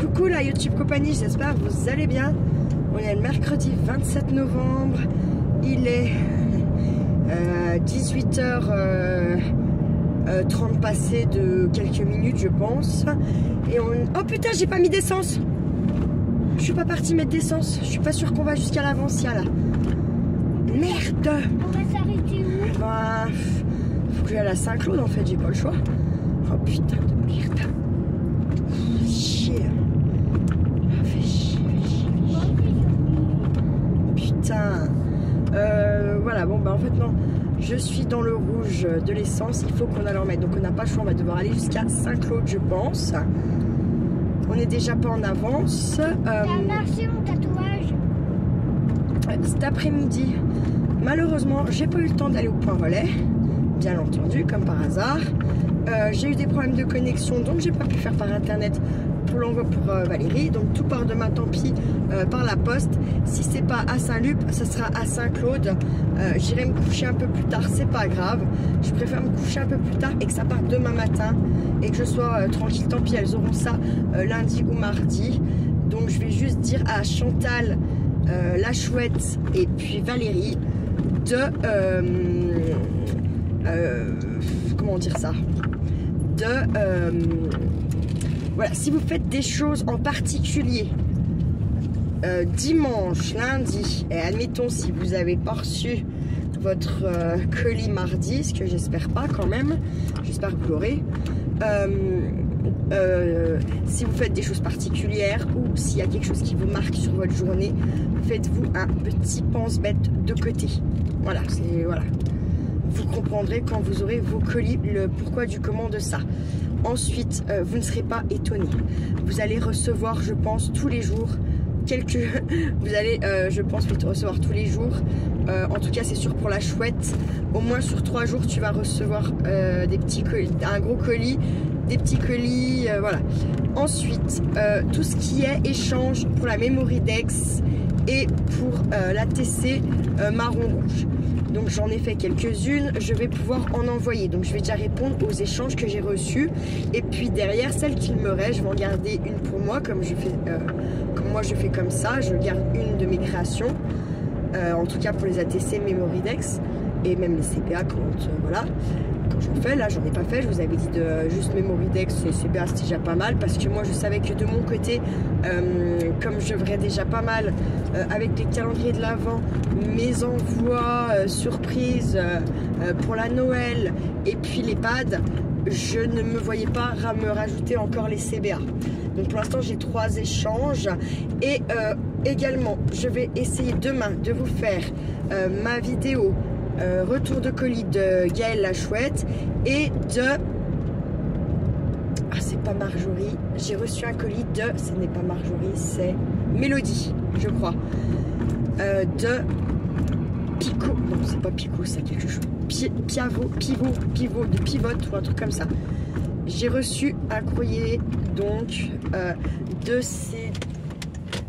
Coucou la YouTube compagnie, j'espère que vous allez bien. On est le mercredi 27 novembre. Il est 18h30 passé de quelques minutes je pense. Et on... Oh putain, j'ai pas mis d'essence. Je suis pas partie mettre d'essence. Je suis pas sûre qu'on va jusqu'à l'Avancia là. Merde. On va s'arrêter où? Bah, faut que j'aille à la Saint-Claude en fait, j'ai pas le choix. Oh putain de merde. Chier. Ah, fait chier. Putain. Voilà, bon bah en fait non. Je suis dans le rouge de l'essence, il faut qu'on aille en mettre. Donc on n'a pas le choix, on va devoir aller jusqu'à Saint-Claude je pense. On est déjà pas en avance. T'as marché mon tatouage? Cet après-midi, malheureusement, j'ai pas eu le temps d'aller au point relais. Bien entendu, comme par hasard. J'ai eu des problèmes de connexion, donc j'ai pas pu faire par internet pour l'envoi pour Valérie. Donc tout part demain, tant pis, par la poste. Si c'est pas à Saint-Lup, ça sera à Saint-Claude. J'irai me coucher un peu plus tard, c'est pas grave. Je préfère me coucher un peu plus tard et que ça parte demain matin et que je sois tranquille. Tant pis, elles auront ça lundi ou mardi. Donc je vais juste dire à Chantal, la chouette et puis Valérie de comment dire ça, voilà, si vous faites des choses en particulier dimanche, lundi, et admettons si vous avez pas reçu votre colis mardi, ce que j'espère pas quand même, j'espère que vous l'aurez. Si vous faites des choses particulières ou s'il y a quelque chose qui vous marque sur votre journée, faites-vous un petit pense-bête de côté. Voilà, c'est voilà. Vous comprendrez quand vous aurez vos colis le pourquoi du comment de ça. Ensuite, vous ne serez pas étonné. Vous allez recevoir, je pense, tous les jours vous allez, je pense, recevoir tous les jours. En tout cas, c'est sûr pour la chouette. Au moins sur 3 jours, tu vas recevoir des petits colis, un gros colis, des petits colis, voilà. Ensuite, tout ce qui est échange pour la Mémoridex et pour la TC marron rouge. Donc j'en ai fait quelques-unes, je vais pouvoir en envoyer. Donc je vais déjà répondre aux échanges que j'ai reçus. Et puis derrière, celles qu'il me reste, je vais en garder une pour moi, comme je fais, moi je fais comme ça. Je garde une de mes créations, en tout cas pour les ATC Mémoridex et même les CPA quand voilà. Quand j'en fais, là j'en ai pas fait, je vous avais dit de juste Mémoridex et CPA c'était déjà pas mal parce que moi je savais que de mon côté, comme je ferais déjà pas mal avec les calendriers de l'Avent, mes envois surprises pour la Noël et puis les pads, je ne me voyais pas me rajouter encore les CBA. Donc pour l'instant j'ai 3 échanges et également je vais essayer demain de vous faire ma vidéo retour de colis de Gaëlle la chouette et de... Ah, c'est pas Marjorie. J'ai reçu un colis de... Ce n'est pas Marjorie, c'est Mélodie, je crois. De Pico. Non, c'est pas Pico, c'est quelque chose. Pivot, de pivote ou un truc comme ça. J'ai reçu un courrier, donc, de ces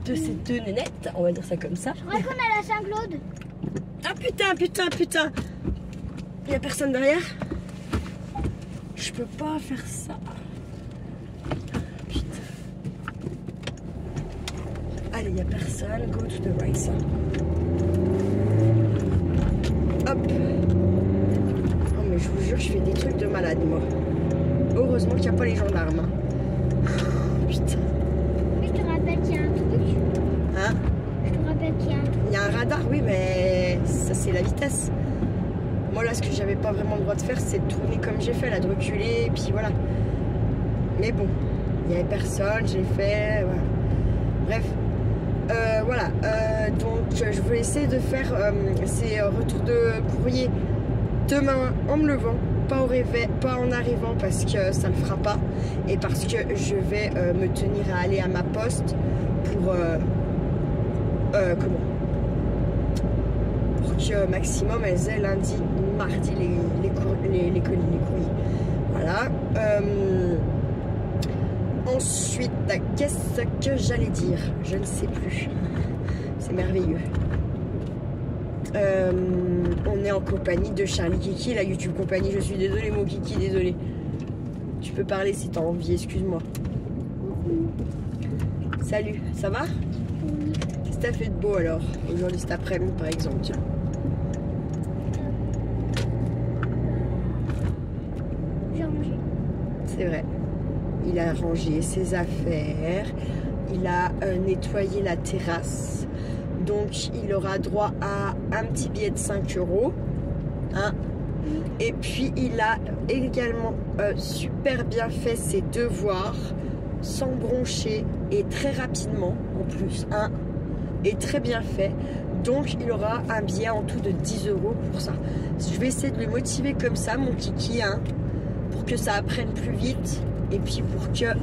deux nénettes, on va dire ça comme ça. Je crois qu'on est à la Saint-Claude. Ah putain. Il n'y a personne derrière. Je peux pas faire ça. Putain. Allez, il n'y a personne. Go to the right side. Hop. Oh mais je vous jure, je fais des trucs de malade moi. Heureusement qu'il n'y a pas les gendarmes. Hein. Putain. Mais je te rappelle qu'il y a un truc. Hein? Je te rappelle qu'il y a un truc. Il y a un radar, oui, mais ça c'est la vitesse. Moi là, ce que j'avais pas vraiment le droit de faire, c'est de tourner comme j'ai fait, là, de reculer, et puis voilà. Mais bon, il n'y avait personne, j'ai fait, voilà. Bref, voilà. Donc je vais essayer de faire ces retours de courrier demain en me levant, pas au réveil, pas en arrivant parce que ça ne le fera pas, et parce que je vais me tenir à aller à ma poste pour comment? Pour que maximum elles aient lundi, mardi les colis, les courriers. Voilà. Ensuite, qu'est-ce que j'allais dire? Je ne sais plus. C'est merveilleux. On est en compagnie de Charlie Kiki, la YouTube compagnie. Je suis désolée, mon Kiki, désolée. Tu peux parler si tu as envie, excuse-moi. Salut, ça va? Oui. Qu'est-ce que t'as fait de beau alors? Aujourd'hui, cet après-midi par exemple, tiens. J'ai rangé. C'est vrai. Il a rangé ses affaires. Il a nettoyé la terrasse. Donc, il aura droit à un petit billet de 5 €. Hein? Et puis, il a également super bien fait ses devoirs, sans broncher et très rapidement en plus. Hein? Et très bien fait. Donc, il aura un billet en tout de 10 € pour ça. Je vais essayer de le motiver comme ça, mon kiki, hein, pour que ça apprenne plus vite. Et puis pour que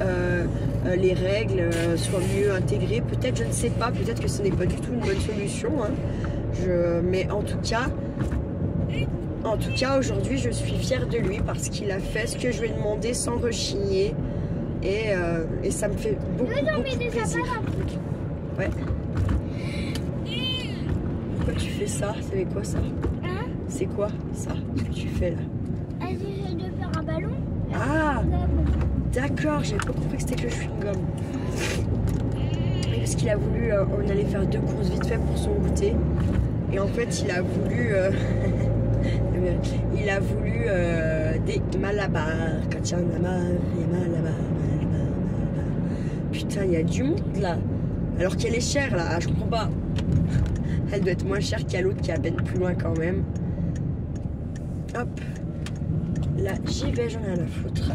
les règles soient mieux intégrées. Peut-être, je ne sais pas, peut-être que ce n'est pas du tout une bonne solution. Hein. Mais en tout cas, aujourd'hui, je suis fière de lui parce qu'il a fait ce que je lui ai demandé sans rechigner. Et ça me fait beaucoup plaisir. Ouais. Pourquoi tu fais ça? C'est quoi ça? Hein? C'est quoi ça que tu fais là? J'essaie de faire un ballon. Ah! D'accord, j'avais pas compris que c'était que le chewing-gum. Parce qu'il a voulu, on allait faire 2 courses vite fait pour son goûter. Et en fait, il a voulu, des malabars. Quand il y en a marre, il y a malabars. Putain, il y a du monde là. Alors qu'elle est chère là, je comprends pas. Elle doit être moins chère qu'à l'autre qui est à peine plus loin quand même. Hop. Là, j'y vais, j'en ai rien à foutre.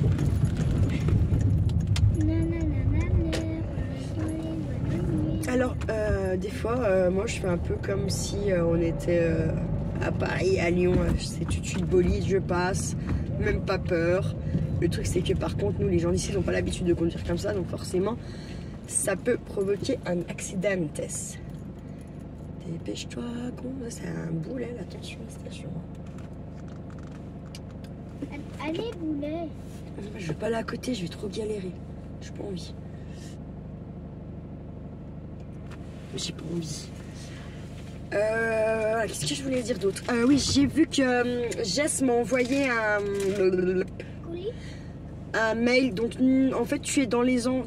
Alors, des fois, moi je fais un peu comme si on était à Paris, à Lyon. C'est tout de suite bolide, je passe, même pas peur. Le truc, c'est que par contre, nous les gens d'ici n'ont pas l'habitude de conduire comme ça, donc forcément, ça peut provoquer un accident. Dépêche-toi, c'est un boulet, attention à la station. Allez, boulet. Je vais pas aller à côté, je vais trop galérer. J'ai pas envie. J'ai pas envie. Qu'est-ce que je voulais dire d'autre? Oui, j'ai vu que Jess m'a envoyé un mail. Donc en fait, tu es dans les dans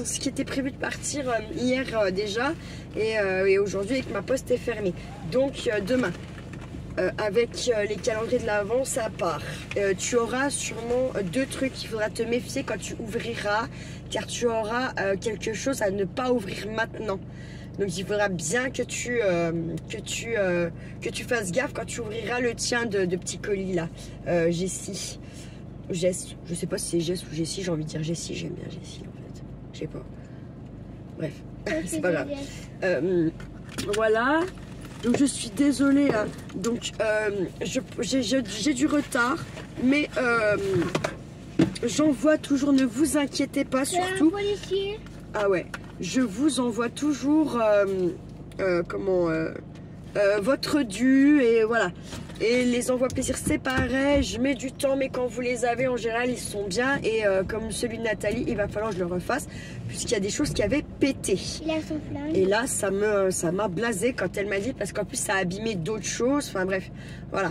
ce qui était prévu de partir hier déjà et aujourd'hui et que ma poste est fermée. Donc demain. Avec les calendriers de l'Avent, ça part. Tu auras sûrement 2 trucs qu'il faudra te méfier quand tu ouvriras, car tu auras quelque chose à ne pas ouvrir maintenant. Donc il faudra bien que tu fasses gaffe quand tu ouvriras le tien de petit colis là. Jessie. Jess, je sais pas si c'est Jess ou Jessie, j'ai envie de dire Jessie, j'aime bien Jessie en fait. Je sais pas. Bref, c'est pas grave. Voilà. Donc je suis désolée, hein. Donc j'ai du retard, mais j'envoie toujours, ne vous inquiétez pas surtout. Un policier. Ah ouais, je vous envoie toujours votre dû et voilà. Et les envois plaisir c'est pareil, je mets du temps mais quand vous les avez en général ils sont bien et comme celui de Nathalie il va falloir que je le refasse puisqu'il y a des choses qui avaient pété. Il a son flingue. Et là ça m'a blasé quand elle m'a dit parce qu'en plus ça a abîmé d'autres choses, enfin bref voilà.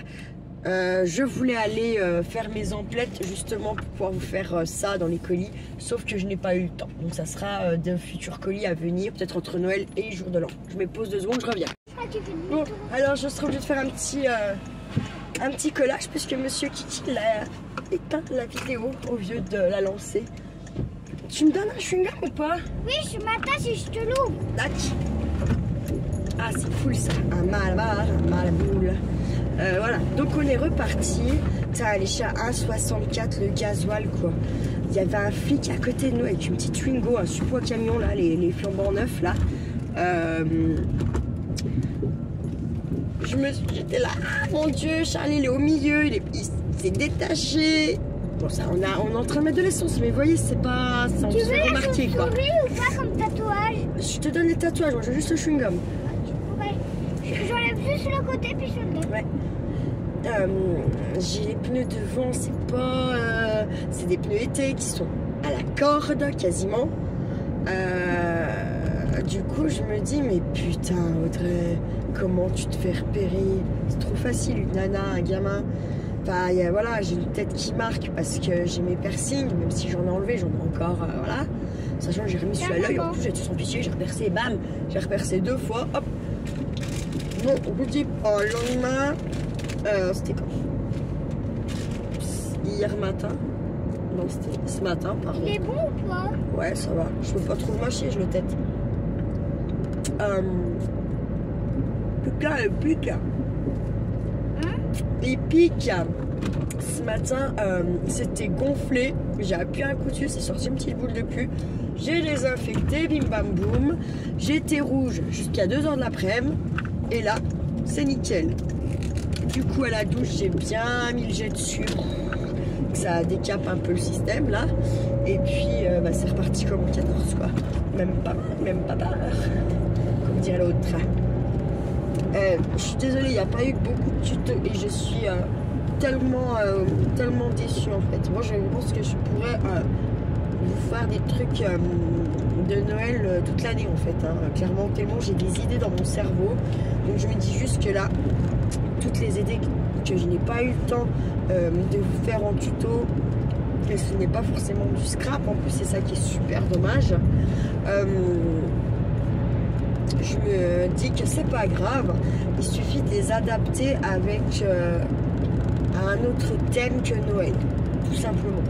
Je voulais aller faire mes emplettes justement pour pouvoir vous faire ça dans les colis, sauf que je n'ai pas eu le temps. Donc ça sera de futurs colis à venir, peut-être entre Noël et jour de l'an. Je me pose 2 secondes, je reviens. Bon, alors je serai obligée de faire un petit collage puisque Monsieur Kiki l'a éteint la vidéo au lieu de la lancer. Tu me donnes un chewing-gum ou pas? Oui, je m'attache et je te l'ouvre. Tac. Ah c'est cool ça, un malabar, un malaboule. Voilà, donc on est reparti. Putain, elle est chez 1,64 le gasoil quoi. Il y avait un flic à côté de nous avec une petite Twingo, un support camion là, les flambants neufs là. J'étais là, ah mon Dieu, Charlie il est au milieu, il s'est détaché. Bon ça, on est en train de mettre de l'essence, mais vous voyez, c'est pas, ça on se fait remarquer quoi. Tu veux ou pas comme tatouage? Je te donne les tatouages, moi je veux juste le chewing-gum. J'enlève juste le côté puis je le donne. Ouais. J'ai les pneus devant, c'est pas, c'est des pneus été qui sont à la corde quasiment. Du coup je me dis mais putain Audrey, comment tu te fais repérer? C'est trop facile une nana, un gamin. Enfin voilà, j'ai une tête qui marque parce que j'ai mes piercings, même si j'en ai enlevé, j'en ai encore, voilà. Sachant que j'ai remis celui à l'œil, en plus j'étais sans pitié, j'ai repercé, bam, j'ai repercé 2 fois, hop. Non, on vous dit pas, le lendemain, c'était quand? Hier matin. Non, c'était ce matin, pardon. Il est bon ou pas? Ouais, ça va. Je peux pas trop le mâcher, je le tête. Putain, il pique. Il pique. Ce matin, c'était gonflé. J'ai appuyé un coup dessus, c'est sorti une petite boule de pu. J'ai désinfecté, bim bam boum. J'étais rouge jusqu'à 2h de l'après-midi. Et là, c'est nickel. Du coup, à la douche, j'ai bien mis le jet dessus. Ça décape un peu le système là. Et puis, c'est reparti comme en 14 quoi. Même pas peur. Comme dirait l'autre. Je suis désolée, il n'y a pas eu beaucoup de tutos et je suis tellement déçue en fait. Moi, je pense que je pourrais vous faire des trucs de Noël toute l'année en fait. Hein. Clairement, tellement j'ai des idées dans mon cerveau. Donc, je me dis juste que là, toutes les idées que je n'ai pas eu le temps de vous faire en tuto, et ce n'est pas forcément du scrap. En plus, c'est ça qui est super dommage. Je me dis que c'est pas grave, il suffit de les adapter avec un autre thème que Noël, tout simplement.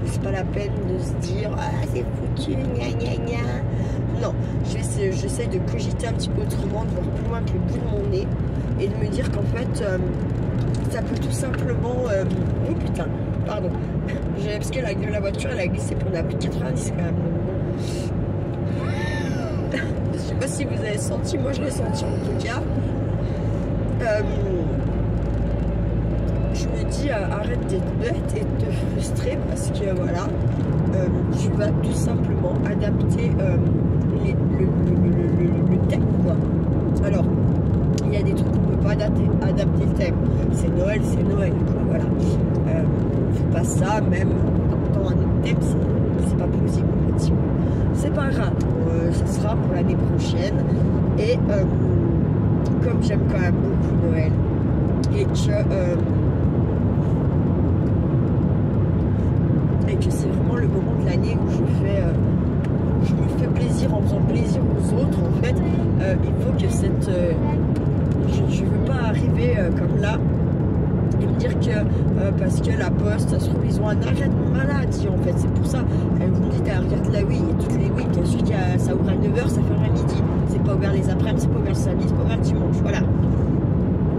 C'est pas la peine de se dire ah c'est foutu, gna gna gna. Non, j'essaie de cogiter un petit peu autrement, de voir plus loin que le bout de mon nez et de me dire qu'en fait ça peut tout simplement oh putain, pardon, parce que la voiture elle a glissé pour la plus de 90 quand même. Je sais pas si vous avez senti, moi je l'ai senti en tout cas. Je me dis arrête d'être bête et de te frustrer parce que voilà, tu vas tout simplement adapter le thème quoi. Alors, il y a des trucs qu'on ne peut pas adapter le thème. C'est Noël quoi, voilà. On fait pas ça, même dans un autre thème, c'est pas possible. C'est pas grave, ça sera pour l'année prochaine. Et comme j'aime quand même beaucoup Noël et que c'est vraiment le moment de l'année où je me fais plaisir en faisant plaisir aux autres en fait, il faut que cette je veux pas arriver comme là et me dire que parce que la poste ça se trouve ils ont un arrêt de maladie en fait, c'est pour ça vous me dites regarde là oui toutes les week celui qui ça ouvre à 9h ça ferme à midi, c'est pas ouvert les après-midi, c'est pas ouvert le samedi, c'est pas ouvert le dimanche, voilà.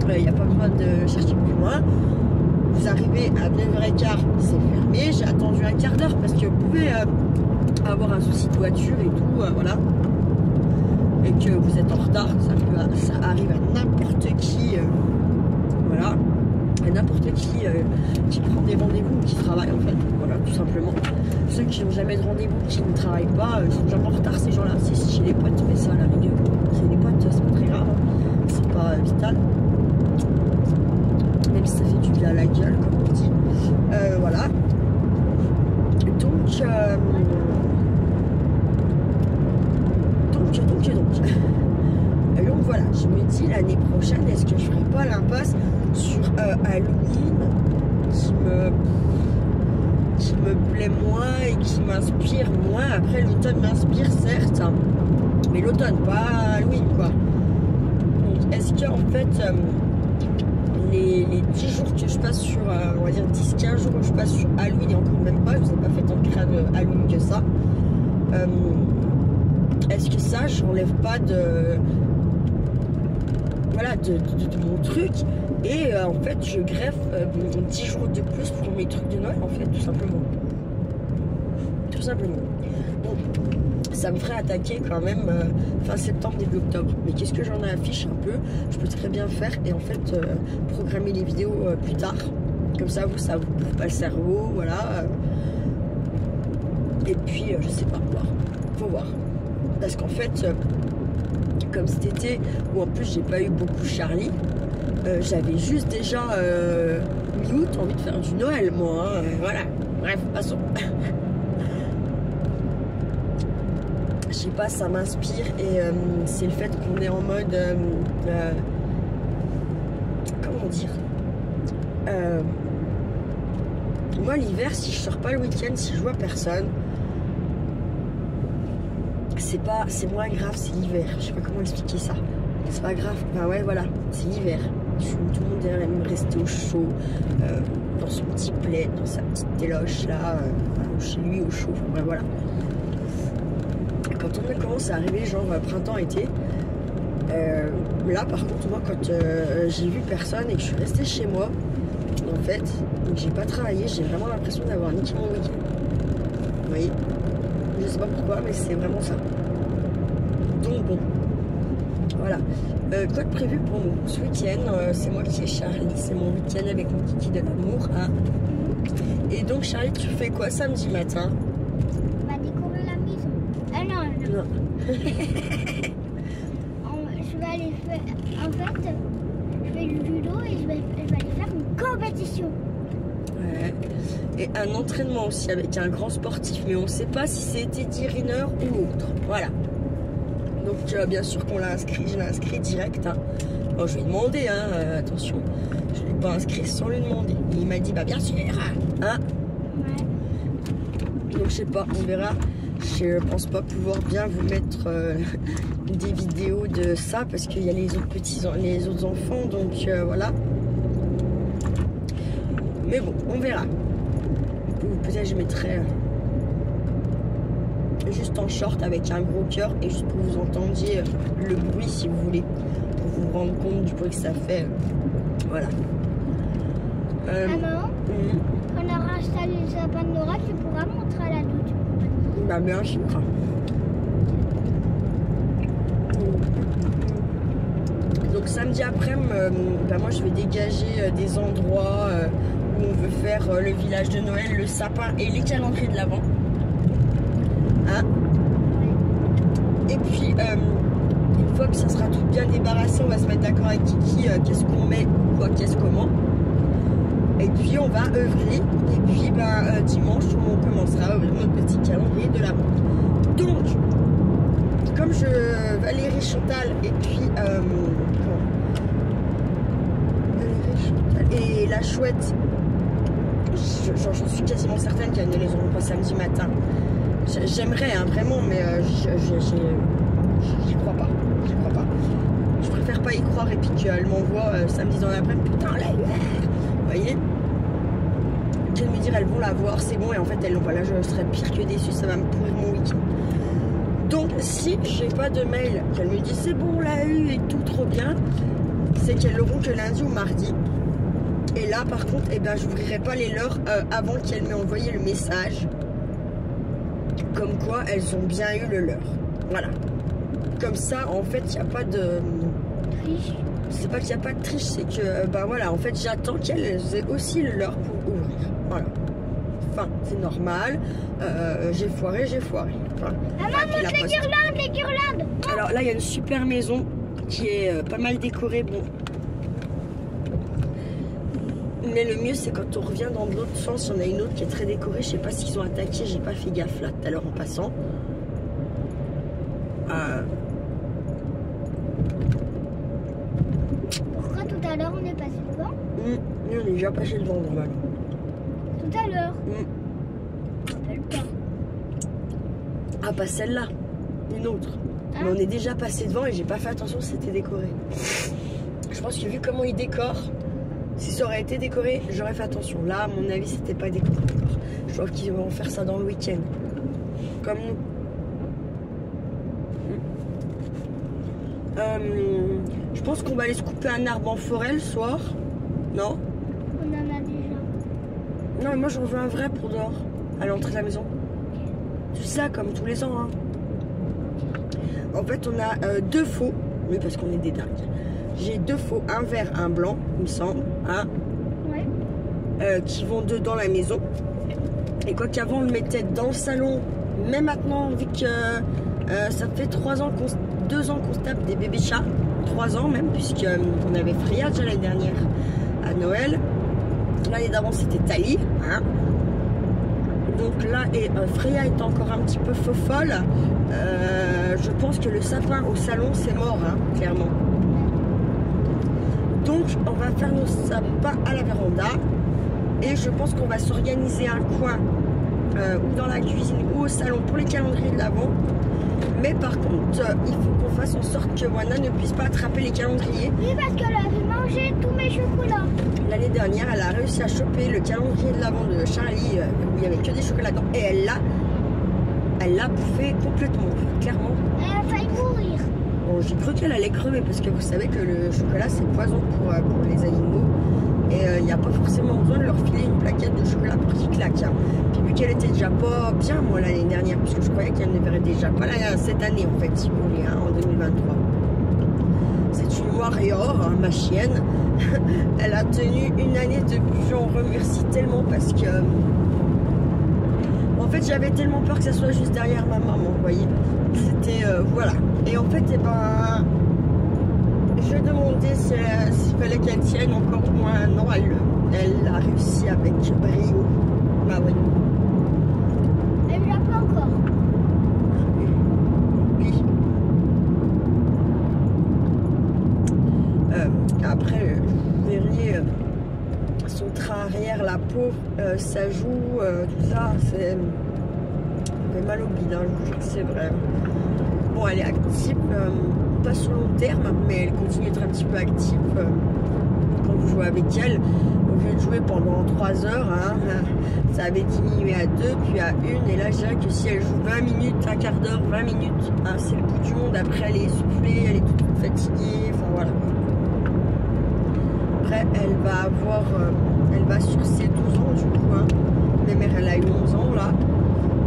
Il n'y a pas besoin de chercher plus loin. Vous arrivez à 9h15, c'est fermé. J'ai attendu un quart d'heure parce que vous pouvez avoir un souci de voiture et tout, voilà. Et que vous êtes en retard, ça arrive à n'importe qui, voilà. À n'importe qui prend des rendez-vous ou qui travaille en fait, voilà, tout simplement. Ceux qui n'ont jamais de rendez-vous, qui ne travaillent pas, ils sont jamais en retard ces gens-là. Si chez les potes, mais ça à la rigueur. C'est les potes, c'est pas très grave, c'est pas vital. Même si ça fait du bien à la gueule, comme on dit. Voilà. Donc voilà, je me dis l'année prochaine, est-ce que je ferai pas l'impasse sur Halloween qui me plaît moins et qui m'inspire moins. Après l'automne m'inspire certes, mais l'automne, pas Halloween quoi. Donc est-ce qu'en fait les 10 jours que je passe sur, on va dire 10-15 jours que je passe sur Halloween et encore même pas, je vous ai pas fait tant de crâne Halloween que ça. Est-ce que ça, j'enlève pas de mon truc et en fait je greffe 10 jours de plus pour mes trucs de Noël en fait, tout simplement. Tout simplement. Bon, ça me ferait attaquer quand même fin septembre, début octobre. Mais qu'est-ce que j'en affiche un peu? Je peux très bien faire et en fait programmer les vidéos plus tard. Comme ça vous bouffe pas le cerveau, voilà. Et puis je sais pas, faut voir. Parce qu'en fait, comme cet été, où en plus j'ai pas eu beaucoup Charlie, j'avais juste déjà mi-août envie de faire du Noël, moi. Hein, voilà. Bref, passons. Je sais pas, ça m'inspire et c'est le fait qu'on est en mode comment dire, moi l'hiver si je sors pas le week-end, si je vois personne, c'est moins grave, c'est l'hiver. Je sais pas comment expliquer ça. C'est pas grave. Enfin ouais, voilà, c'est l'hiver. Tout le monde aime rester au chaud, dans son petit plaid, dans sa petite téloche là, chez lui au chaud. Enfin voilà. Quand on commence à arriver, genre printemps-été, là par contre, moi quand j'ai vu personne et que je suis restée chez moi, en fait, donc j'ai pas travaillé, j'ai vraiment l'impression d'avoir niqué mon week-end. Vous voyez? Je sais pas pourquoi, mais c'est vraiment ça. Donc bon, voilà. Quoi de prévu pour nous ce week-end? C'est moi qui ai Charlie, c'est mon week-end avec mon kiki de l'amour. Hein. Et donc Charlie, tu fais quoi samedi matin? On va décorer la maison. Ah non. Je vais aller faire... En fait, je fais du judo et je vais aller faire une compétition. Ouais. Et un entraînement aussi avec un grand sportif, mais on ne sait pas si c'était Eddie Riner ou autre. Voilà. Donc bien sûr qu'on l'a inscrit, je l'ai inscrit direct. Hein. Bon, je lui ai demandé, hein, attention, je ne l'ai pas inscrit sans lui demander. Et il m'a dit, bah bien sûr. Hein. Ouais. Donc je sais pas, on verra. Je pense pas pouvoir bien vous mettre des vidéos de ça parce qu'il y a les autres enfants, donc voilà. Mais bon, on verra. Ou peut-être je mettrai juste en short avec un gros cœur et juste pour que vous entendiez le bruit si vous voulez, pour vous rendre compte du bruit que ça fait. Voilà. Maman, quand on aura installé le sapin de Noël, tu pourras montrer à la douche. Bah bien sûr. Donc samedi après, bah, moi je vais dégager des endroits où on veut faire le village de Noël, le sapin et les calendriers de l'Avent. Hein? Et puis une fois que ça sera tout bien débarrassé, on va se mettre d'accord avec Kiki qu'est-ce qu'on met, quoi, qu'est-ce comment. Et puis on va œuvrer. Et puis ben, dimanche on commencera à ouvrir notre petit calendrier de l'Avent. Donc comme Valérie Chantal et puis Valérie Chantal et la chouette, j'en suis quasiment certaine qu'elles ne les auront pas samedi matin. J'aimerais hein, vraiment, mais j'y crois pas. Je préfère pas y croire et puis qu'elle m'envoie samedi dans l'après-midi. Putain, là, vous voyez, qu'elle me dire elles vont la voir, c'est bon, et en fait elles l'ont pas. Là, je serais pire que déçue, ça va me pourrir mon week-end. Donc, si j'ai pas de mail qu'elle me dit c'est bon, on l'a eu et tout trop bien, c'est qu'elles l'auront que lundi ou mardi. Et là, par contre, eh ben, j'ouvrirai pas les leurs avant qu'elle m'ait envoyé le message. Comme quoi, elles ont bien eu le leur. Voilà. Comme ça, en fait, il n'y a pas de... Triche. C'est pas qu'il n'y a pas de triche, c'est que, bah voilà, en fait, j'attends qu'elles aient aussi le leur pour ouvrir. Voilà. Enfin, c'est normal. J'ai foiré. Enfin, maman, montre les guirlandes. Alors là, il y a une super maison qui est pas mal décorée. Bon. Mais le mieux, c'est quand on revient dans l'autre sens. Il y en a une autre qui est très décorée. Je sais pas s'ils ont attaqué. J'ai pas fait gaffe là tout à l'heure en passant. Pourquoi tout à l'heure on est passé devant? Nous, on est déjà passé devant normalement. Tout à l'heure. Je rappelle pas. Ah, pas celle-là. Une autre. Hein? Mais on est déjà passé devant et j'ai pas fait attention si c'était décoré. Je pense que vu comment ils décorent, si ça aurait été décoré, j'aurais fait attention. Là, à mon avis, c'était pas décoré. Je crois qu'ils vont faire ça dans le week-end. Comme nous. Je pense qu'on va aller se couper un arbre en forêt le soir. Non? On en a déjà. Non, mais moi j'en veux un vrai pour dehors, à l'entrée de la maison. C'est ça, comme tous les ans. Hein. En fait, on a deux faux. Oui, parce qu'on est des dingues. J'ai deux faux, un vert, un blanc, il me semble. Hein, Ouais. qui vont dedans la maison. Et quoi qu'avant, on le mettait dans le salon. Mais maintenant, vu que ça fait 2 ans qu'on se tape des bébés chats. 3 ans même, puisque on avait Freya déjà l'année dernière à Noël. L'année d'avant, c'était Tali. Hein. Donc là, et Freya est encore un petit peu folle. Je pense que le sapin au salon, c'est mort, hein, clairement. Donc, on va faire nos sapins à la véranda. Et je pense qu'on va s'organiser un coin ou dans la cuisine ou au salon pour les calendriers de l'Avent. Mais par contre, il faut qu'on fasse en sorte que Wana ne puisse pas attraper les calendriers. Oui, parce qu'elle avait mangé tous mes chocolats. L'année dernière, elle a réussi à choper le calendrier de l'avant de Charlie où il n'y avait que des chocolats dedans. Et elle l'a bouffé complètement, clairement. Elle a failli mourir. Bon, j'ai cru qu'elle allait crever parce que vous savez que le chocolat c'est poison pour les animaux. Et il n'y a pas forcément besoin de leur filer une plaquette de chocolat pour qu'ils claquent. Hein. Puis vu qu'elle était déjà pas bien moi l'année dernière, puisque je croyais qu'elle ne verrait déjà pas cette année en fait, si vous voulez, hein, en 2023. C'est une warrior, hein, ma chienne. Elle a tenu une année de plus, j'en remercie tellement parce que en fait j'avais tellement peur que ça soit juste derrière ma maman, vous voyez. C'était voilà. Et en fait, eh ben, je demandais s'il fallait qu'elle tienne encore moins. Non, elle a réussi avec brio. Bah oui. Elle l'a pas encore. Oui. Après, vous verriez son train arrière, la peau, ça joue, tout ça, c'est mal au bide, hein, je vous jure que c'est vrai. Bon, elle est active, pas sur long terme, mais elle continue d'être un petit peu active quand vous jouez avec elle. Au lieu de jouer pendant 3 heures, hein, ça avait diminué à 2, puis à 1, et là je dirais que si elle joue 20 minutes, un quart d'heure, 20 minutes, hein, c'est le bout du monde. Après elle est essoufflée, elle est toute fatiguée, enfin voilà. Après elle va sur ses 12 ans du coup, hein. Ma mère elle a eu 11 ans là,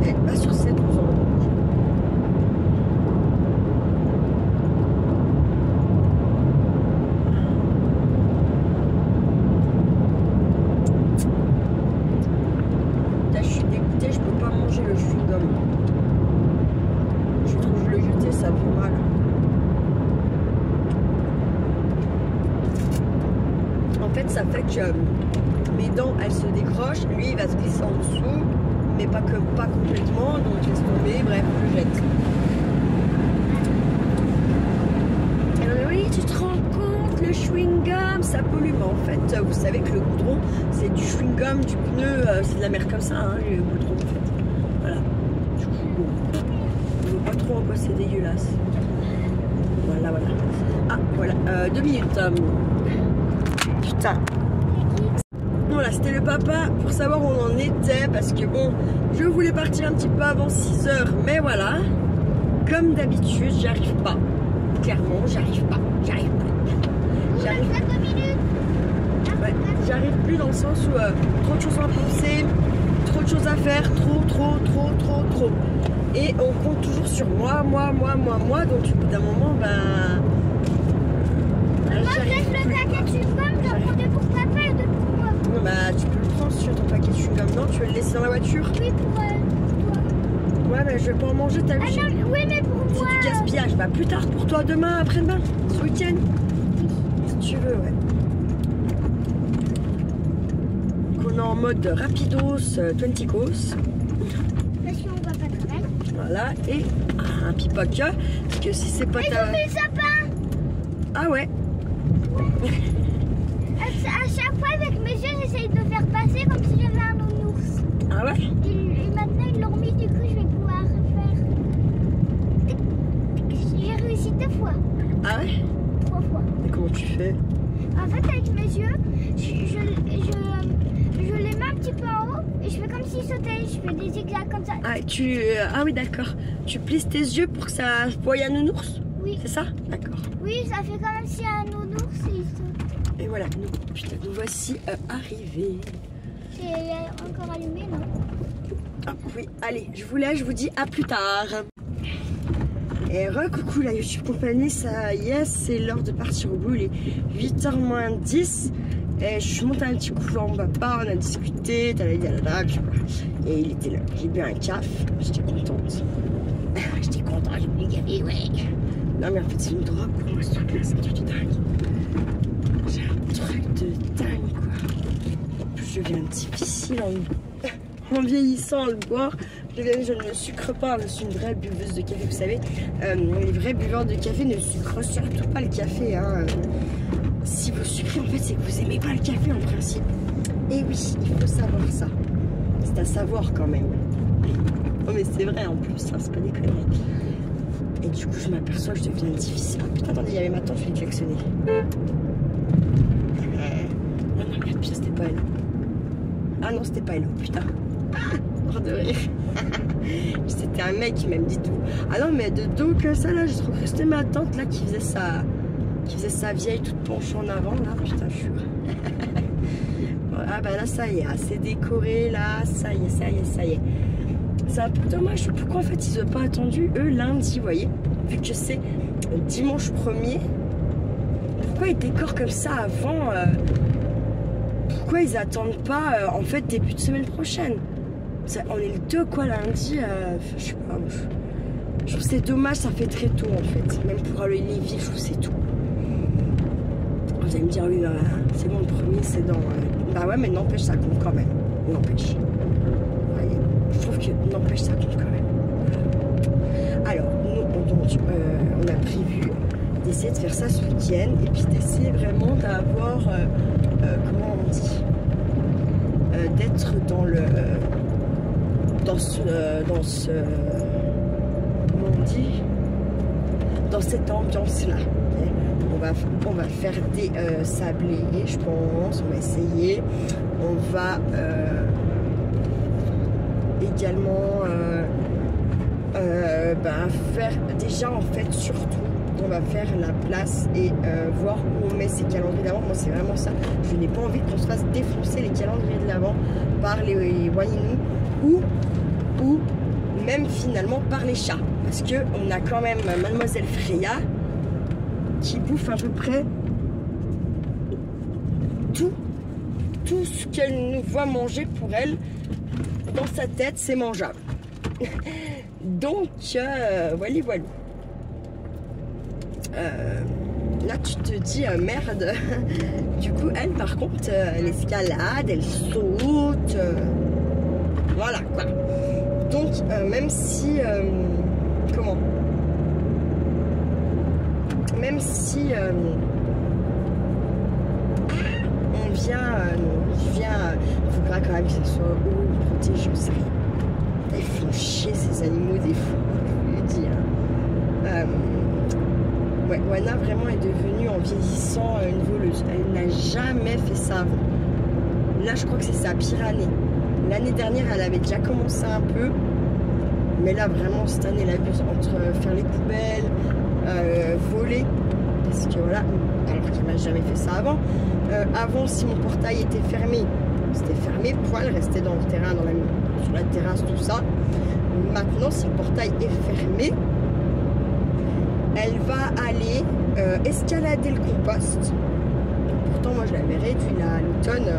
elle va sur ses 12 ans. Le chewing-gum. Je trouve le jeter ça fait mal. En fait ça fait que mes dents elles se décrochent, lui il va se glisser en dessous, mais pas complètement, donc laisse tomber, bref je jette. Alors oui, tu te rends compte, le chewing-gum ça pollue, mais en fait vous savez que le goudron c'est du chewing-gum, du pneu, c'est de la merde comme ça, hein, le goudron en fait. Voilà. Je ne vois pas trop en quoi c'est dégueulasse. Voilà, voilà. Ah, voilà. 2 minutes. Putain. Voilà, c'était le papa pour savoir où on en était. Parce que bon, je voulais partir un petit peu avant 6 h. Mais voilà. Comme d'habitude, j'arrive pas. Clairement, j'arrive pas. J'arrive plus. Ouais, j'arrive plus dans le sens où trop de choses à penser. Trop de choses à faire, trop. Et on compte toujours sur moi. Donc au bout d'un moment, ben... Moi, je laisse le paquet de chewing-gum, j'en prends 2 pour papa et 2 pour moi. Non, bah tu peux le prendre sur ton paquet de chewing-gum. Non, tu veux le laisser dans la voiture? Oui, pour toi. Ouais, mais je vais pas en manger, t'as vu? Ah non, oui, mais pour moi. C'est du gaspillage. Bah plus tard pour toi, demain, après-demain, ce week-end. Si tu veux, ouais. En mode rapidos 20 courses. Parce qu'on va pas travailler. Voilà, et un pipoque. Parce que si c'est pas ta. Ils ont mis le sapin. Ah ouais. À chaque fois, avec mes yeux, j'essaye de faire passer comme si j'avais un nounours. Ah ouais. Et maintenant, ils l'ont remis, du coup, je vais pouvoir faire. J'ai réussi 2 fois. Ah ouais. 3 fois. Et comment tu fais? En fait, avec mes yeux, je les mets un petit peu en haut et je fais comme s'ils sautaient. Je fais des zigzags comme ça. Ah, ah oui, d'accord. Tu plisses tes yeux pour que ça voie un nounours? Oui. C'est ça? D'accord. Oui, ça fait comme si un nounours il saute. Et voilà, nous voici arrivés. C'est encore allumé, non? Ah oui, allez, je vous laisse, je vous dis à plus tard. Et coucou la YouTube compagnie, ça y est, c'est l'heure de partir au bout, il est 8h moins 10. Et je suis montée un petit coup en papa, on a discuté, et il était là. J'ai bu un café, j'étais contente. J'étais contente, j'ai bu le café, ouais. Non mais en fait c'est une drogue pour moi ce truc-là, c'est un truc de dingue. J'ai un truc de dingue quoi. En plus je deviens difficile en vieillissant, le boire. Je ne sucre pas, je suis une vraie buveuse de café, vous savez. Les vrais buveurs de café ne sucrent surtout pas le café. Hein. Si vous sucrez, en fait, c'est que vous aimez pas le café en principe. Et oui, il faut savoir ça. C'est à savoir quand même. Oh mais c'est vrai en plus, hein, c'est pas des conneries. Du coup, je m'aperçois que je deviens difficile. Ah putain, attendez, il y avait ma tante, je vais klaxonner. Non, non, mais pire, c'était pas elle. Ah non, c'était pas elle, putain. Hors de rire. C'était un mec, même, dites-vous. Ah non, mais de dos que ça, là, j'ai trop cru que c'était ma tante, là, qui faisait sa vieille toute penchée en avant, là. Putain, je suis... Ah bah là, ça y est, c'est décoré, là, ça y est, ça y est, ça y est. C'est un peu dommage. Pourquoi, en fait, ils n'ont pas attendu, eux, lundi, vous voyez? Vu que c'est dimanche 1er. Pourquoi ils décorent comme ça avant pourquoi ils attendent pas, en fait, début de semaine prochaine? On est le 2, quoi, lundi. Je sais pas. Je trouve que c'est dommage, ça fait très tôt, en fait. Même pour aller les villes, je trouve que c'est tôt. Vous allez me dire, oui, c'est bon, le 1er, c'est dans... Bah ouais, mais n'empêche, ça compte quand même. N'empêche. Vous voyez, je trouve que n'empêche, ça compte quand même. Alors, nous, donc, on a prévu d'essayer de faire ça ce week-end et puis d'essayer vraiment d'avoir, comment on dit, d'être dans le... dans ce comment on dit, dans cette ambiance-là. On va faire des sablés, je pense. On va essayer. On va également faire déjà, en fait, surtout, on va faire la place et voir où on met ces calendriers d'avant. Moi, c'est vraiment ça. Je n'ai pas envie qu'on se fasse défoncer les calendriers de l'avant par les Wanyinous ou même finalement par les chats. Parce qu'on a quand même Mademoiselle Freya qui bouffe à peu près tout ce qu'elle nous voit manger. Pour elle, dans sa tête, c'est mangeable. Donc, voilà. Là, tu te dis, merde. Du coup, elle, par contre, elle escalade, elle saute. Voilà, quoi. Donc, même si... Même si... on vient... il faudra quand même que ça soit haut, protégé, c'est rien. Ils font chier ces animaux des fous, je veux dire. Ouais, Wana vraiment est devenue, en vieillissant, une voleuse. Elle n'a jamais fait ça avant. Là, je crois que c'est sa pire année. L'année dernière, elle avait déjà commencé un peu. Mais là, vraiment, cette année, elle abuse entre faire les poubelles, voler. Parce que voilà, alors qu'elle n'a jamais fait ça avant. Avant, si mon portail était fermé, c'était fermé, poil, restait dans le terrain, sur la terrasse, tout ça. Maintenant, si le portail est fermé, elle va aller escalader le compost. Pourtant, moi, je l'avais réduit là, à l'automne.